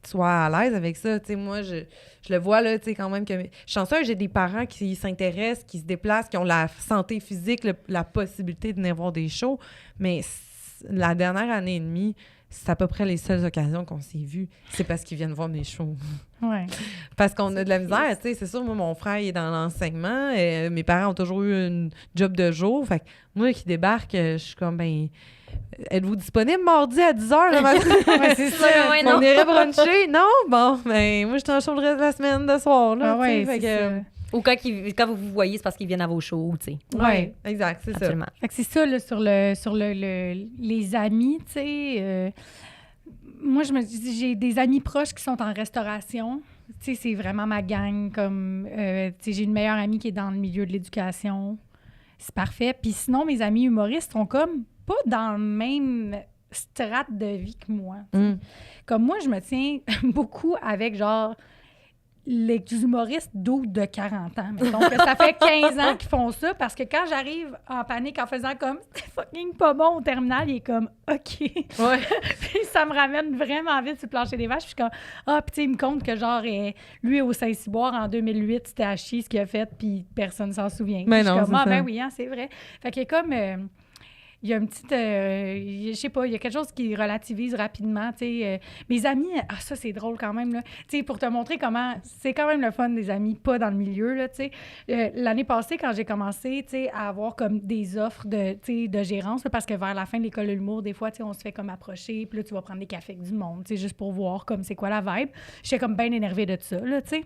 soit à l'aise avec ça. Tu sais, moi, je le vois, là, tu sais, quand même que... Je suis chanceuse, j'ai des parents qui s'intéressent, qui se déplacent, qui ont la santé physique, la possibilité de venir voir des shows, mais la dernière année et demie, c'est à peu près les seules occasions qu'on s'est vus. C'est parce qu'ils viennent voir mes shows. Ouais. Parce qu'on a de la misère, tu sais. C'est sûr, moi, mon frère, il est dans l'enseignement. Mes parents ont toujours eu un job de jour. Fait que moi, qui débarque, je suis comme, ben... Êtes-vous disponible mardi à 10h le matin? Ouais, c'est ça. Ouais, On non. irait bruncher? Non? Bon, ben, moi, je suis en show le reste de la semaine, de soir, là. Ah ouais, tu sais, fait c'est que... ça. Ou quand vous vous voyez, c'est parce qu'ils viennent à vos shows, tu sais. Ouais. Exact, c'est ça. Absolument. Fait que c'est ça, là, sur les amis, tu sais. Moi, j'ai des amis proches qui sont en restauration. Tu sais, c'est vraiment ma gang. Comme, tu sais, j'ai une meilleure amie qui est dans le milieu de l'éducation. C'est parfait. Puis sinon, mes amis humoristes sont comme pas dans le même strate de vie que moi. Tu sais. Comme moi, je me tiens beaucoup avec, genre, les humoristes d'août de 40 ans. Mettons que ça fait 15 ans qu'ils font ça parce que quand j'arrive en panique en faisant comme « c'est fucking pas bon » au terminal, il est comme « OK ». Ouais. Puis ça me ramène vraiment vite sur le plancher des vaches. Puis je suis comme « Ah, puis tu sais, il me compte que genre, lui au Saint-Cyboire en 2008, c'était à chier ce qu'il a fait, puis personne s'en souvient. » Mais Puis je non, suis comme « c'est Ah, ça. ben oui, hein, c'est vrai. » Fait qu'il y a comme... il y a une petite... je sais pas, il y a quelque chose qui relativise rapidement, tu sais. Mes amis... Ah, ça, c'est drôle quand même, là. Tu sais, pour te montrer comment... C'est quand même le fun des amis, pas dans le milieu, là, tu sais. L'année passée, quand j'ai commencé, tu sais, à avoir comme des offres de gérance, là, parce que vers la fin de l'école de l'humour, des fois, tu sais, on se fait comme approcher, puis là, tu vas prendre des cafés avec du monde, tu sais, juste pour voir comme c'est quoi la vibe. J'étais comme bien énervée de ça, là, tu sais.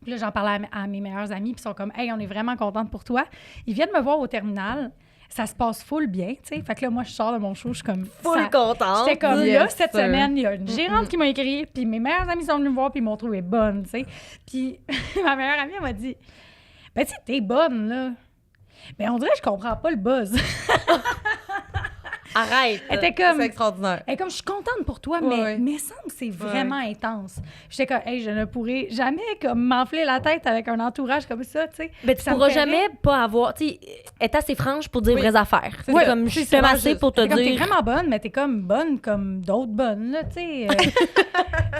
Puis là, j'en parlais à mes meilleurs amis, puis ils sont comme « Hey, on est vraiment contente pour toi. » Ils viennent me voir au terminal. Ça se passe full bien, tu sais. Fait que là, moi, je sors de mon show, je suis comme... Full contente. J'étais comme, Yes, là, cette sir. semaine, il y a une gérante qui m'a écrit, puis mes meilleurs amis sont venus me voir, puis ils m'ont trouvé bonne, tu sais. Puis ma meilleure amie, elle m'a dit, « Ben, tu sais, t'es bonne, là. » Ben, on dirait que je comprends pas le buzz. Arrête. Elle était comme... C'est extraordinaire. Elle est comme, je suis contente pour toi, Ouais. mais semble que c'est vraiment intense. J'étais comme, hey, je ne pourrais jamais comme m'enfler la tête avec un entourage comme ça, tu sais. Mais tu Ça me pourras fait jamais pas avoir... Tu sais, être assez franche pour dire Oui. vraies affaires. C'est C'est ça. comme, je C'est t'aime ça, assez juste. pour te T'es comme, t'es dire... vraiment bonne, mais t'es comme bonne comme d'autres bonnes, là, tu sais.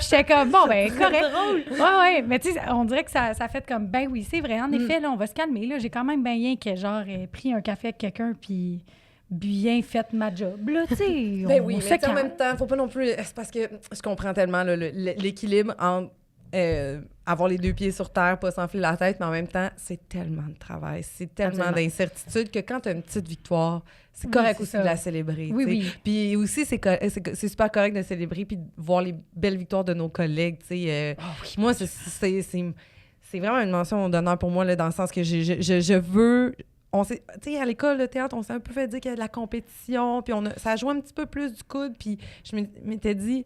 J'étais comme, bon, ben, correct. Ouais, mais tu sais, on dirait que ça fait comme, ben oui, c'est vrai, en effet, là, on va se calmer, là. J'ai quand même bien rien que, genre, pris un café avec quelqu'un, puis bien fait ma job, là, tu sais. Ben on oui, se mais tu sais, en calme. même temps, faut pas non plus... C'est parce que je comprends tellement là, l'équilibre entre avoir les deux pieds sur terre, pas s'enfler la tête, mais en même temps, c'est tellement de travail, c'est tellement Absolument. d'incertitude que quand tu as une petite victoire, c'est Oui, correct c'est aussi ça. de la célébrer. Oui, tu sais. oui. Puis aussi, c'est super correct de célébrer puis de voir les belles victoires de nos collègues. Tu sais. Moi, c'est vraiment une mention d'honneur pour moi, là, dans le sens que je veux... Tu sais, à l'école de théâtre, on s'est un peu fait dire qu'il y a de la compétition, puis ça joue un petit peu plus du coude, puis je m'étais dit,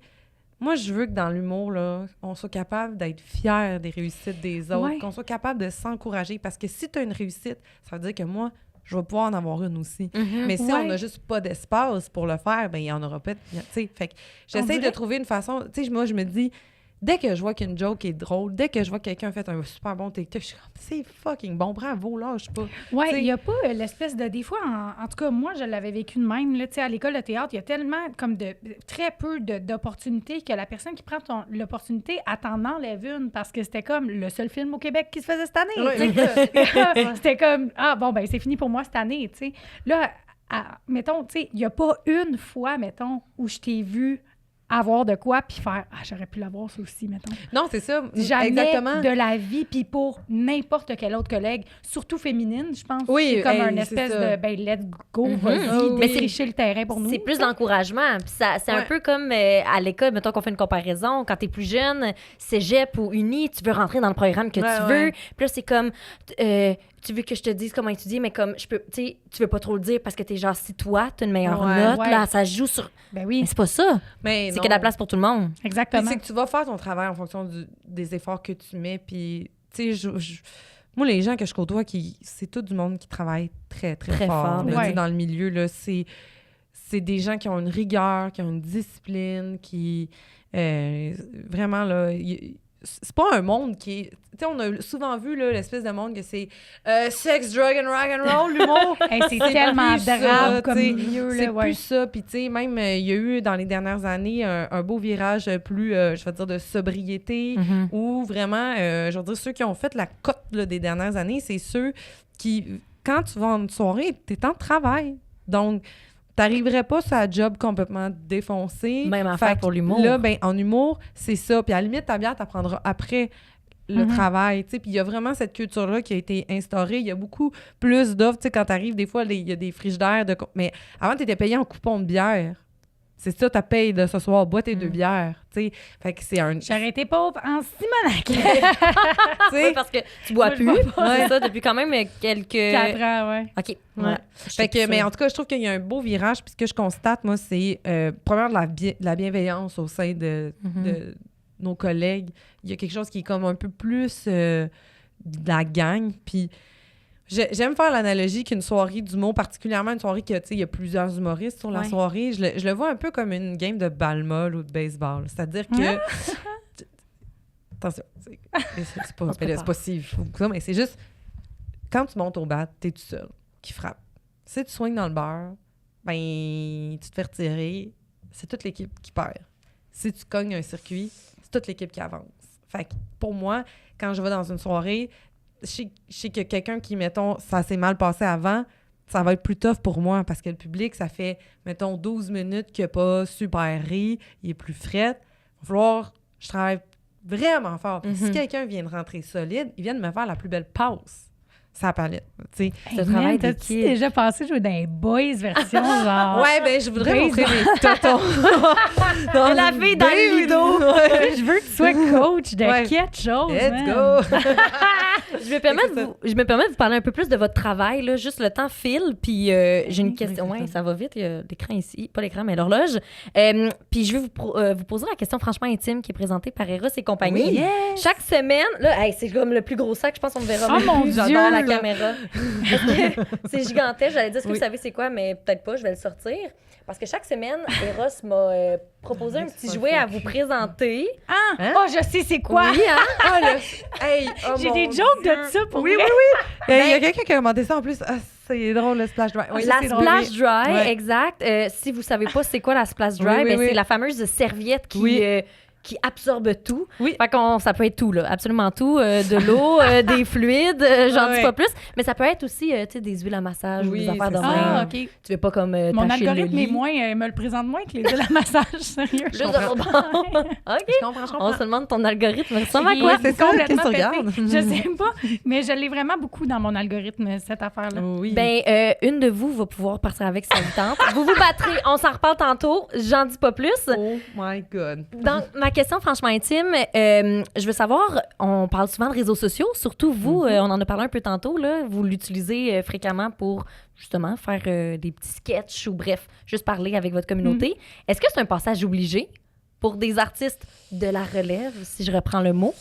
moi, je veux que dans l'humour, là, on soit capable d'être fiers des réussites des autres, Ouais. qu'on soit capable de s'encourager, parce que si tu as une réussite, ça veut dire que moi, je vais pouvoir en avoir une aussi. Mais si Ouais. on n'a juste pas d'espace pour le faire, ben il y en aura pas. Tu sais, fait que j'essaie de dirait- trouver une façon. Tu sais, moi, je me dis, dès que je vois qu'une joke est drôle, dès que je vois que quelqu'un a fait un super bon TikTok, je suis comme, c'est fucking bon, bravo, lâche pas. Oui, T'sais- il n'y a pas l'espèce de... Des fois, en tout cas, moi, je l'avais vécu de même. Là, à l'école de théâtre, il y a tellement, comme très peu d'opportunités que la personne qui prend l'opportunité, elle t'en enlève une parce que c'était comme le seul film au Québec qui se faisait cette année. Ouais, t'sais. C'était comme, ah, bon, ben c'est fini pour moi cette année, tu sais. Là, mettons, tu sais, il n'y a pas une fois, mettons, où je t'ai vu avoir de quoi, puis faire « Ah, j'aurais pu l'avoir, ça aussi, mettons. » Non, c'est ça. Jamais Exactement. de la vie, puis pour n'importe quel autre collègue, surtout féminine, je pense. Oui, c'est comme hey, un c'est espèce ça. de, ben, let's go, Mhm. vas-y, Oh, oui. défricher le terrain pour nous. C'est plus d'encouragement. Puis c'est un Ouais. peu comme à l'école, mettons qu'on fait une comparaison. Quand t'es plus jeune, cégep ou uni, tu veux rentrer dans le programme que Ouais, tu ouais. veux. Puis là, c'est comme, tu veux que je te dise comment étudier, mais comme, tu veux pas trop le dire parce que t'es genre, si toi, t'as une meilleure Ouais. note, Ouais. là, ça se joue sur... Ben Mais oui, c'est pas ça. Mais C'est non. qu'il y a de la place pour tout le monde. Puis exactement. c'est que tu vas faire ton travail en fonction des efforts que tu mets. Puis, tu sais, moi, les gens que je côtoie, c'est tout du monde qui travaille très, très, Très fort. fort, là, ouais. tu sais, dans le milieu, là, c'est des gens qui ont une rigueur, qui ont une discipline, qui... vraiment, là... c'est pas un monde qui est... Tu sais, on a souvent vu là, l'espèce de monde que c'est sex, drug and rock and roll, l'humour. Hey, c'est tellement plus ça, drabe comme t'sais, milieu. c'est Là, ouais. plus ça. Puis tu sais, même, il y a eu dans les dernières années un beau virage plus, je vais dire, de sobriété, où vraiment, je veux dire, ceux qui ont fait la cote là, des dernières années, c'est ceux qui, quand tu vas en soirée, t'es en travail. Donc, t'arriverais pas sur la job complètement défoncé. Même affaire pour l'humour. Là, ben, en humour, c'est ça. Puis à la limite, ta bière, t'apprendras après le travail, tu sais. Puis il y a vraiment cette culture-là qui a été instaurée. Il y a beaucoup plus d'offres, tu sais, quand t'arrives, des fois, il y a des frigidaires de... Mais avant, t'étais payé en coupon de bière. C'est ça, ta paye de ce soir. Bois tes 2 bières, tu sais. Fait que c'est un... J'aurais été pauvre en Simonac. Oui, parce que tu bois Moi, je plus. bois pas. C'est ça, depuis quand même quelques... 4 ans, ouais. OK. Voilà. Fait que, mais en tout cas, je trouve qu'il y a un beau virage. Puis ce que je constate, moi, c'est premièrement de la bienveillance au sein de nos collègues. Il y a quelque chose qui est comme un peu plus de la gang. Puis j'aime faire l'analogie qu'une soirée d'humour, particulièrement une soirée que, tu sais, il y a plusieurs humoristes sur la soirée, je le vois un peu comme une game de balle-molle ou de baseball. C'est-à-dire que... Attention, c'est pas si fou que ça, mais c'est juste... Quand tu montes au bat, t'es tout seul qui frappe. Si tu swings dans le beurre, ben, tu te fais retirer, c'est toute l'équipe qui perd. Si tu cognes un circuit, c'est toute l'équipe qui avance. Fait que pour moi, quand je vais dans une soirée, je sais que quelqu'un qui, mettons, ça s'est mal passé avant, ça va être plus tough pour moi parce que le public, ça fait, mettons, 12 minutes qu'il n'a pas super ri, il est plus fret. Il va falloir, je travaille vraiment fort. Puis si quelqu'un vient de rentrer solide, il vient de me faire la plus belle passe. Ça palette, tu sais. Hey, man, t'as-tu déjà pensé jouer dans les boys version genre... Ouais, ben je voudrais montrer baseball. mes totons. Dans La une fille dans le vidéo. ludo. Ouais. Je veux que tu sois coach de Ouais. quelque chose, Let's man. go! Je me permets de vous parler un peu plus de votre travail, là. Juste le temps file, puis j'ai une question. Ouais, ça va vite, il y a l'écran ici. Pas l'écran, mais l'horloge. Puis je vais vous poser la question franchement intime qui est présentée par Eros et compagnie. Oui, yes. Chaque semaine, là, hey, c'est comme le plus gros sac, je pense qu'on me verra Oh même mon plus. Dieu, J'adore la là. caméra. Parce que c'est gigantesque. J'allais dire, est-ce que Oui. vous savez c'est quoi, mais peut-être pas, je vais le sortir. Parce que chaque semaine, Eros m'a proposé un petit jouet à vous présenter. Ah! Hein? Oh, je sais c'est quoi! Oui, hein? Ah, hey, oh J'ai mon des jokes Dieu. de ça pour Oui, vrai. oui, oui. Il y a quelqu'un qui a commenté ça en plus. Ah, c'est drôle, le splash dry. Oui, La c'est drôle, splash oui. dry, Ouais. exact. Si vous savez pas c'est quoi la splash dry, Oui, oui, ben, oui. c'est la fameuse serviette qui, Oui. Qui absorbe tout. Oui. Fait qu'on, ça peut être tout, là, absolument tout. De l'eau, des fluides, j'en dis Ouais. pas plus. Mais ça peut être aussi, tu sais, des huiles à massage ou Oui, des affaires de c'est même. Ah, OK. Tu veux pas comme Mon tâcher le algorithme est lit. moins, me le présente moins que les huiles à massage, sérieux. Juste de bon. OK. Je comprends, je On comprends. se demande ton algorithme ressemble à Il quoi? est c'est ça, complètement qu'est-ce que tu pété. regardes? Je sais pas, mais je l'ai vraiment beaucoup dans mon algorithme, cette affaire-là. Oui. Ben, une de vous va pouvoir partir avec sa tante. Vous vous battrez, on s'en reparle tantôt, j'en dis pas plus. Oh my God. Donc, ma question franchement intime, je veux savoir, on parle souvent de réseaux sociaux, surtout vous, on en a parlé un peu tantôt, là, vous l'utilisez fréquemment pour justement faire des petits sketchs ou bref, juste parler avec votre communauté. Est-ce que c'est un passage obligé pour des artistes de la relève, si je reprends le mot?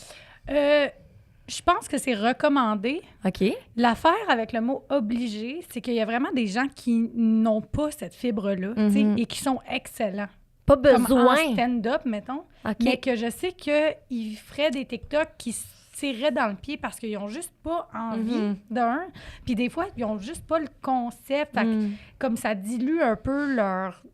Je pense que c'est recommandé. OK. L'affaire avec le mot obligé, c'est qu'il y a vraiment des gens qui n'ont pas cette fibre-là, tu sais, et qui sont excellents. Pas Comme besoin. en stand-up, mettons. OK. Mais que je sais qu'ils feraient des TikTok qui se tireraient dans le pied parce qu'ils n'ont juste pas envie d'un. Puis des fois, ils n'ont juste pas le concept. Fait que comme ça dilue un peu leur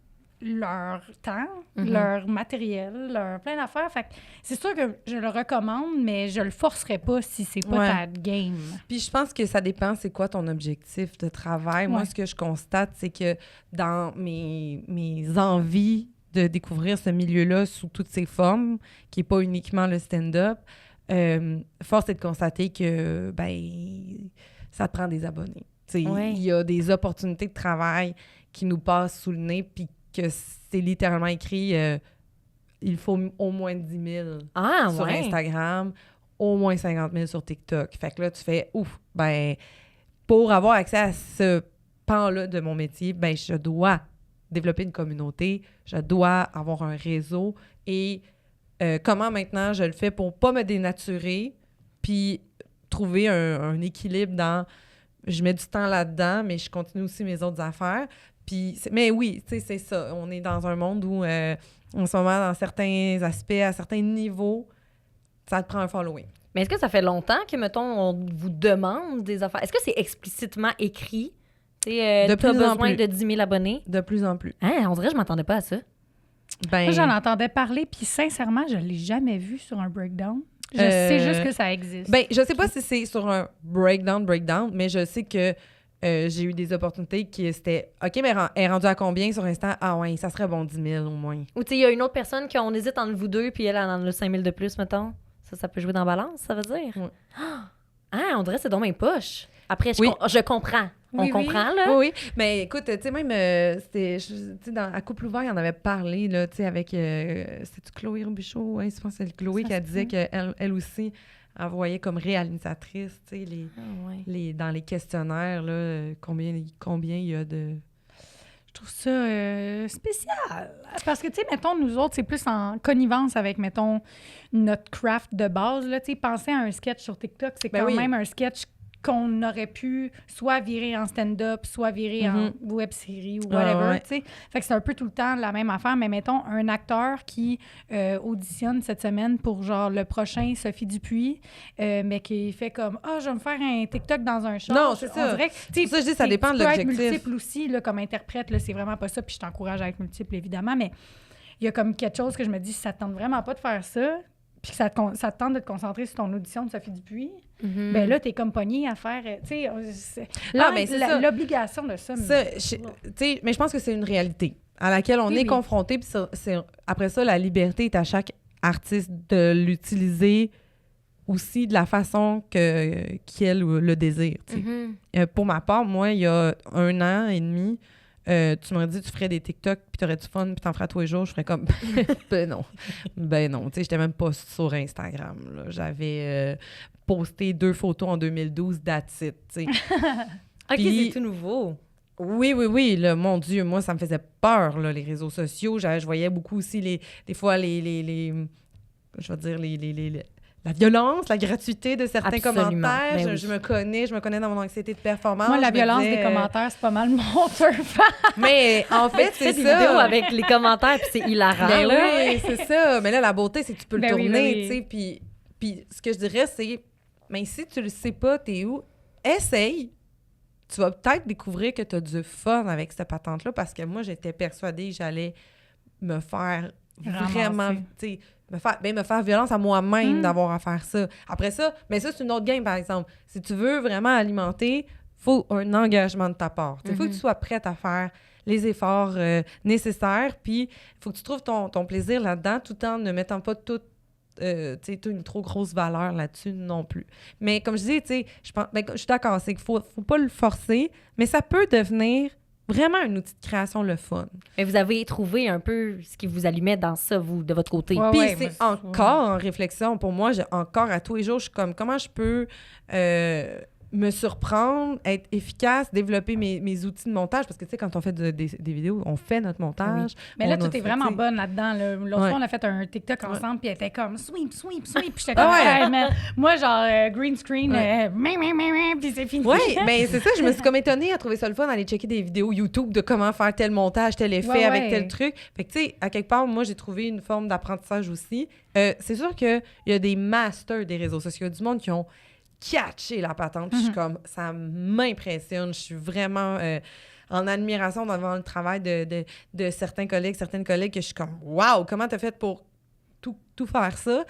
temps, leur matériel, leur plein d'affaires. Fait que c'est sûr que je le recommande, mais je le forcerai pas si c'est pas Ouais. ta game. Puis je pense que ça dépend, c'est quoi ton objectif de travail. Moi, Ouais. ce que je constate, c'est que dans mes envies de découvrir ce milieu-là sous toutes ses formes, qui n'est pas uniquement le stand-up, force est de constater que ben ça te prend des abonnés. Il Ouais. y a des opportunités de travail qui nous passent sous le nez, puis que c'est littéralement écrit il faut au moins 10 000 Ah, sur ouais. Instagram, au moins 50 000 sur TikTok. Fait que là, tu fais ouf, ben pour avoir accès à ce pan-là de mon métier, ben je dois développer une communauté, je dois avoir un réseau et comment maintenant je le fais pour pas me dénaturer puis trouver un équilibre dans je mets du temps là-dedans mais je continue aussi mes autres affaires puis mais oui, tu sais, c'est ça, on est dans un monde où en ce moment dans certains aspects, à certains niveaux, ça te prend un following. Mais est-ce que ça fait longtemps que, mettons, on vous demande des affaires? Est-ce que c'est explicitement écrit? Tu as besoin de 10 000 abonnés? De plus en plus. Hein, on dirait que je m'attendais pas à ça. Moi, j'en entendais parler, puis sincèrement, je l'ai jamais vu sur un breakdown. Je sais juste que ça existe. Je sais pas si c'est sur un breakdown, mais je sais que j'ai eu des opportunités qui c'était OK, mais elle est rendue à combien sur Insta? Ah ouais, ça serait bon 10 000 au moins. Ou tu sais, il y a une autre personne qu'on hésite entre vous deux, puis elle en a 5 000 de plus, mettons. Ça peut jouer dans la balance, ça veut dire? Oui. Ah, on dirait que c'est dans mes poches. Après, je comprends. Oui, on comprend, là? Oui. Mais écoute, tu sais, même, à Couple ouvert, il en avait parlé, là, tu sais, avec, c'est-tu Chloé Robichaud? Ouais, je pense que c'est Chloé qui disait qu'elle aussi, elle voyait comme réalisatrice, tu sais, dans les questionnaires, là, combien il y a de... Je trouve ça spécial. Parce que, tu sais, mettons, nous autres, c'est plus en connivence avec, mettons, notre craft de base, là. Tu sais, penser à un sketch sur TikTok, c'est quand même un sketch qu'on aurait pu soit virer en stand-up, soit virer en web-série ou whatever, tu sais. Fait que c'est un peu tout le temps la même affaire, mais mettons, un acteur qui auditionne cette semaine pour, genre, le prochain Sophie Dupuis, mais qui fait comme « Ah, je vais me faire un TikTok dans un show. » Non, c'est ça. On dirait que, tu sais, ça, je dis, ça dépend de l'objectif. Tu peux être multiple aussi, là, comme interprète, là, c'est vraiment pas ça, puis je t'encourage à être multiple, évidemment, mais il y a comme quelque chose que je me dis, si ça te tente vraiment pas de faire ça, puis que ça te tente de te concentrer sur ton audition de Sophie Dupuis, ben là, t'es comme pogné à faire... Tu sais, l'obligation de ça... mais je pense que c'est une réalité à laquelle on est confronté. Puis après ça, la liberté est à chaque artiste de l'utiliser aussi de la façon qu'elle le désire. Pour ma part, moi, il y a 1 an et demi... tu m'aurais dit tu ferais des TikTok puis t'aurais du fun puis t'en ferais tous les jours, je ferais comme ben non, tu sais, j'étais même pas sur Instagram là. J'avais posté 2 photos en 2012, that's it, tu sais. OK, c'est tout nouveau. Oui, là, mon Dieu, moi ça me faisait peur là, les réseaux sociaux. Je voyais beaucoup aussi des fois les je vais dire la violence, la gratuité de certains commentaires. Ben je me connais dans mon anxiété de performance. Moi, la violence des commentaires, c'est pas mal mon turf. Mais en fait, c'est des ça. vidéos avec les commentaires, puis c'est hilarant. Ben là. oui, c'est ça. Mais là, la beauté, c'est que tu peux le tourner, tu sais. Puis ce que je dirais, c'est, mais si tu le sais pas, t'es où? Essaye. Tu vas peut-être découvrir que tu as du fun avec cette patente-là, parce que moi, j'étais persuadée que j'allais me faire vraiment, tu sais, me faire violence à moi-même d'avoir à faire ça. Après ça, mais ça, c'est une autre game, par exemple. Si tu veux vraiment alimenter, faut un engagement de ta part. Il faut que tu sois prête à faire les efforts nécessaires, puis il faut que tu trouves ton plaisir là-dedans, tout en ne mettant pas toute une trop grosse valeur là-dessus non plus. Mais comme je dis, je suis d'accord, c'est qu'il faut pas le forcer, mais ça peut devenir vraiment un outil de création, le fun. Mais vous avez trouvé un peu ce qui vous allumait dans ça, vous, de votre côté. Puis c'est encore en réflexion. Pour moi, encore à tous les jours, je suis comme, comment je peux me surprendre, être efficace, développer mes outils de montage, parce que, tu sais, quand on fait des vidéos, on fait notre montage. Oui. Mais là, tu es vraiment bonne là-dedans. L'autre fois, on a fait un TikTok ensemble, puis elle était comme « sweep », puis j'étais comme hey, man. Moi, genre, green screen, puis c'est fini. Oui, mais c'est ça, je me suis comme étonnée à trouver ça le fun, d'aller checker des vidéos YouTube de comment faire tel montage, tel effet avec tel truc. Fait que, tu sais, à quelque part, moi, j'ai trouvé une forme d'apprentissage aussi. C'est sûr qu'il y a des masters des réseaux sociaux, du monde qui ont catché la patente. Puis je suis comme, ça m'impressionne. Je suis vraiment en admiration devant le travail de certaines collègues que je suis comme, waouh, comment t'as fait pour tout faire ça?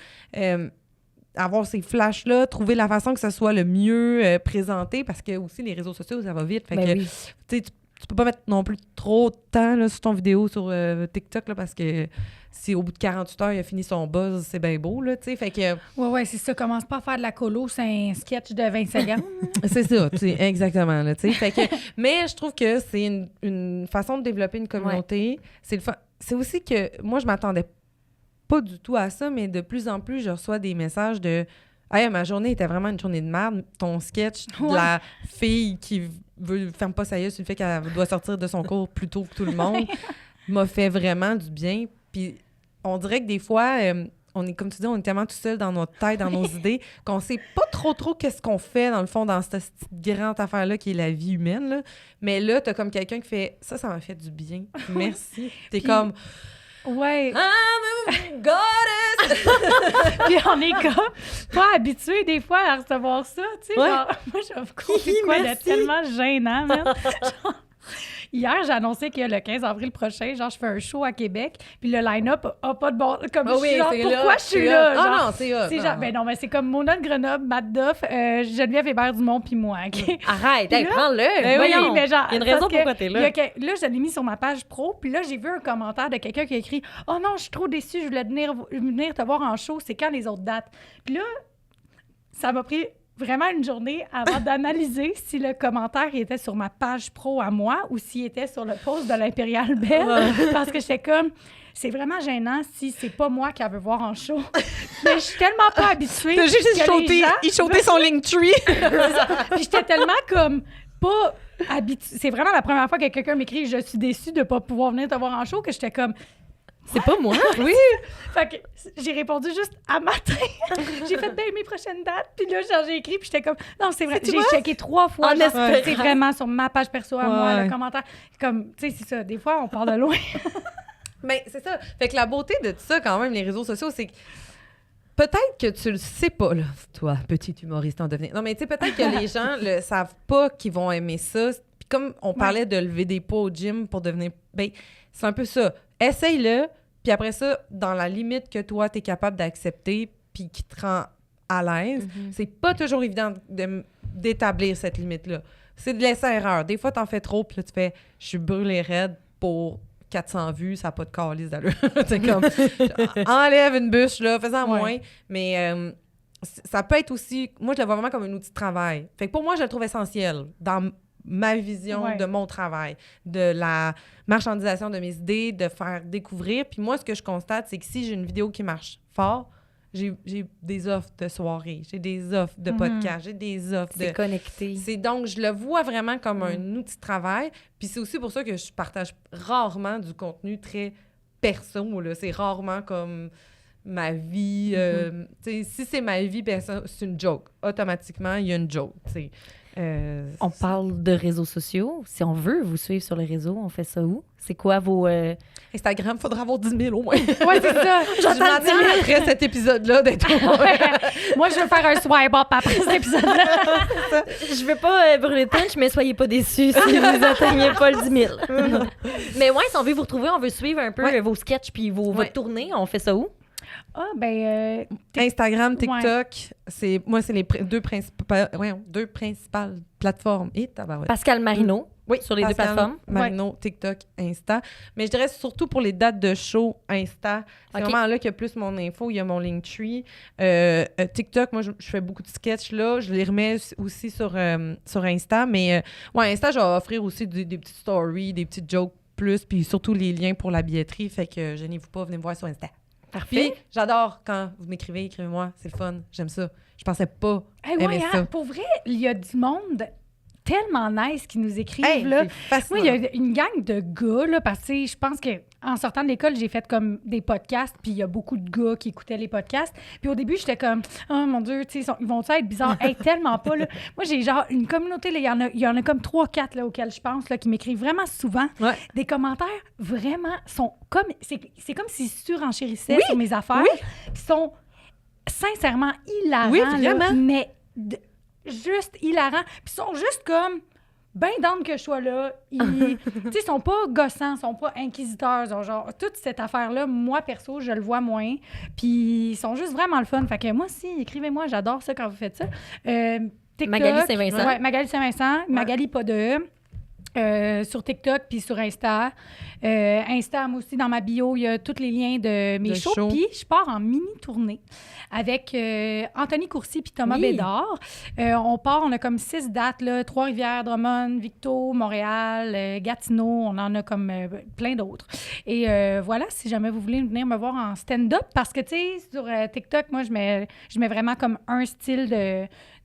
Avoir ces flashs-là, trouver la façon que ça soit le mieux présenté, parce que aussi les réseaux sociaux, ça va vite. Fait que, tu sais, tu peux pas mettre non plus trop de temps là, sur ton vidéo sur TikTok, là, parce que si au bout de 48 heures, il a fini son buzz, c'est bien beau, là, tu sais, fait que... Ouais, c'est ça. Commence pas à faire de la colo, c'est un sketch de 20 secondes. C'est ça, tu sais, exactement, là, tu sais, fait que... Mais je trouve que c'est une façon de développer une communauté. Ouais. C'est aussi que moi, je m'attendais pas du tout à ça, mais de plus en plus, je reçois des messages de « Hey, ma journée était vraiment une journée de merde. Ton sketch de la fille qui ferme pas sa gueule sur le fait qu'elle doit sortir de son cours plus tôt que tout le monde m'a fait vraiment du bien. » Puis on dirait que des fois, on est, comme tu dis, on est tellement tout seul dans notre tête, dans nos idées, qu'on sait pas trop qu'est-ce qu'on fait, dans le fond, dans cette grande affaire-là qui est la vie humaine, là. Mais là, t'as comme quelqu'un qui fait « Ça m'a fait du bien. Merci. » T'es comme... Ouais. I'm a goddess Puis on est comme pas habitués des fois à recevoir ça, tu sais. Ouais. Genre, moi, je vais vous conter de quoi de Merci. tellement gênant, man. Genre, hier, j'ai annoncé que le 15 avril prochain, genre, je fais un show à Québec, puis le line-up a pas de bon... Comme, Ah oui, je suis genre, c'est pourquoi là, je suis c'est là? hot. Genre, Ah non, c'est hot. c'est genre, ben non, mais c'est comme Mona de Grenoble, Matt Duff, Geneviève Hébert-Dumont, puis moi, OK? Arrête, hey, Là- prends-le. Ben oui, Voyons. mais genre, Il y a une parce raison que pourquoi t'es il y là. a là, je l'ai mis sur ma page pro, puis là, j'ai vu un commentaire de quelqu'un qui a écrit « Oh non, je suis trop déçue, je voulais venir te voir en show, c'est quand les autres dates? » Puis là, ça m'a pris vraiment une journée avant d'analyser si le commentaire était sur ma page pro à moi ou s'il était sur le post de l'Impérial Belle, parce que j'étais comme... C'est vraiment gênant si c'est pas moi qui veut voir en show. Mais je suis tellement pas habituée. T'as juste que les gens- il shootait son Linktree. Puis j'étais tellement comme pas habituée. C'est vraiment la première fois que quelqu'un m'écrit « Je suis déçue de pas pouvoir venir te voir en show » que j'étais comme... C'est pas moi. Oui. Fait que j'ai répondu juste à matin. J'ai fait mes prochaines dates. Puis là, genre, j'ai écrit, puis j'étais comme... Non, c'est vrai. J'ai checké 3 fois. En genre, espérant. c'est vraiment sur ma page perso à moi, Ouais. le commentaire. Comme, tu sais, c'est ça. Des fois, on part de loin. Mais c'est ça. Fait que la beauté de tout ça, quand même, les réseaux sociaux, c'est que peut-être que tu le sais pas, là, toi, petit humoriste en devenir. Non, mais tu sais, peut-être que les gens le savent pas qu'ils vont aimer ça. Puis comme on parlait de lever des poids au gym pour devenir... Ben, c'est un peu ça. Essaye-le, puis après ça, dans la limite que toi, t'es capable d'accepter, puis qui te rend à l'aise, c'est pas toujours évident d'établir cette limite-là. C'est de l'essai-erreur. Des fois, t'en fais trop, puis là, tu fais « Je suis brûlé raide pour 400 vues, ça n'a pas de calice d'allure. » C'est comme « Enlève une bûche, là, fais-en Ouais. moins. » Mais ça peut être aussi... Moi, je le vois vraiment comme un outil de travail. Fait que pour moi, je le trouve essentiel dans ma vision Ouais. de mon travail, de la marchandisation de mes idées, de faire découvrir. Puis moi, ce que je constate, c'est que si j'ai une vidéo qui marche fort, j'ai des offres de soirée, j'ai des offres de podcast, j'ai des offres de... C'est connecté. C'est donc, je le vois vraiment comme un outil de travail. Puis c'est aussi pour ça que je partage rarement du contenu très perso, là. C'est rarement comme ma vie. Tu sais, si c'est ma vie, c'est une joke. Automatiquement, il y a une joke, tu sais. On parle de réseaux sociaux. Si on veut vous suivre sur les réseaux, on fait ça où? C'est quoi vos... Instagram, faudra avoir 10 000 au moins. Ouais, c'est ça. Je m'attends après cet épisode-là d'être au moins. Moi, je veux faire un swipe up après cet épisode-là. Je veux pas brûler de punch, mais soyez pas déçus si vous atteignez pas le 10 000. Mais ouais, si on veut vous retrouver, on veut suivre un peu Ouais. vos sketchs puis votre tournée, on fait ça où? Ah, ben... Instagram, TikTok, c'est les deux principales plateformes. Et tabarouette. Pascal Marino. Oui, sur les deux Pascal plateformes. Marino, TikTok, Insta. Mais je dirais surtout pour les dates de show, Insta. C'est OK. vraiment là qu'il y a plus mon info. Il y a mon Linktree. TikTok, moi, je fais beaucoup de sketchs là. Je les remets aussi sur Insta. Mais ouais, Insta, je vais offrir aussi des petites stories, des petites jokes plus, puis surtout les liens pour la billetterie. Fait que gênez-vous pas, venez me voir sur Insta. Puis Parfait. j'adore quand vous m'écrivez, écrivez-moi. C'est le fun. J'aime ça. Je pensais pas Hey, ouais, aimer hein, ça. pour vrai, il y a du monde tellement nice qui nous écrivent, Hey, là. c'est fascinant. Moi, il y a une gang de gars, là, parce que je pense qu'en sortant de l'école, j'ai fait comme des podcasts, puis il y a beaucoup de gars qui écoutaient les podcasts. Puis au début, j'étais comme, oh mon Dieu, tu sais, ils vont-tu être bizarres? Hey, tellement pas, là. Moi, j'ai genre une communauté, là, il y en a comme 3-4 là, auxquels je pense, là, qui m'écrivent vraiment souvent. Ouais. Des commentaires vraiment sont comme, c'est comme s'ils surenchérissaient Oui, sur mes affaires. oui. Qui sont sincèrement hilarants, Oui, là, vraiment. mais juste hilarants. Puis ils sont juste comme ben down que je sois là. Ils sont pas gossants, ils sont pas inquisiteurs. Genre, toute cette affaire-là, moi, perso, je le vois moins. Puis ils sont juste vraiment le fun. Fait que moi aussi, écrivez-moi, j'adore ça quand vous faites ça. TikTok, Magali Saint-Vincent. Ouais, Magali Saint-Vincent. Magali pas de sur TikTok puis sur Insta. Insta, moi aussi, dans ma bio, il y a tous les liens de mes De shows. shows. Puis je pars en mini-tournée avec Anthony Courcy puis Thomas Oui. Bédard. On a comme 6 dates, là, Trois-Rivières, Drummond, Victo, Montréal, Gatineau. On en a comme plein d'autres. Et voilà, si jamais vous voulez venir me voir en stand-up, parce que, tu sais, sur TikTok, moi, je mets vraiment comme un style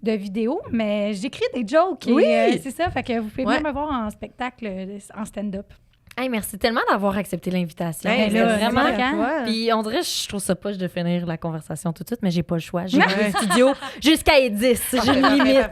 de vidéo, mais j'écris des jokes. Et, Oui! c'est ça, fait que vous pouvez Ouais. venir me voir en spectacle, en stand-up. Hey, merci tellement d'avoir accepté l'invitation. Hey, C'était là, vraiment... merci à toi. Puis on dirait, je trouve ça poche de finir la conversation tout de suite, mais j'ai pas le choix. J'ai le studio jusqu'à 10. J'ai une limite.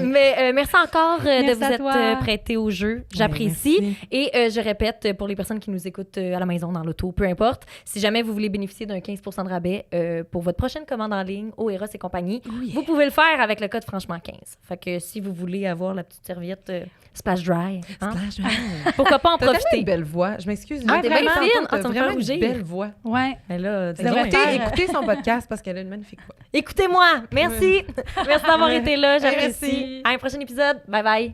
Mais merci encore de Merci vous à être toi. prêté au jeu. J'apprécie. merci. Et je répète, pour les personnes qui nous écoutent à la maison, dans l'auto, peu importe, si jamais vous voulez bénéficier d'un 15 de rabais pour votre prochaine commande en ligne au Eros et compagnie, vous pouvez le faire avec le code franchement 15. Fait que si vous voulez avoir la petite serviette Splash Dry, hein, pourquoi pas en T'as tellement profiter. une belle voix. Je m'excuse. Ah, t'es bien Vraiment, fine. t'as Ah, ça me fait vraiment une rougir. belle voix. Ouais. Mais là, Tu devrais faire- Écoutez son podcast parce qu'elle a une magnifique voix. écoutez-moi. Merci. Merci d'avoir été là. J'apprécie. Merci. À un prochain épisode. Bye bye.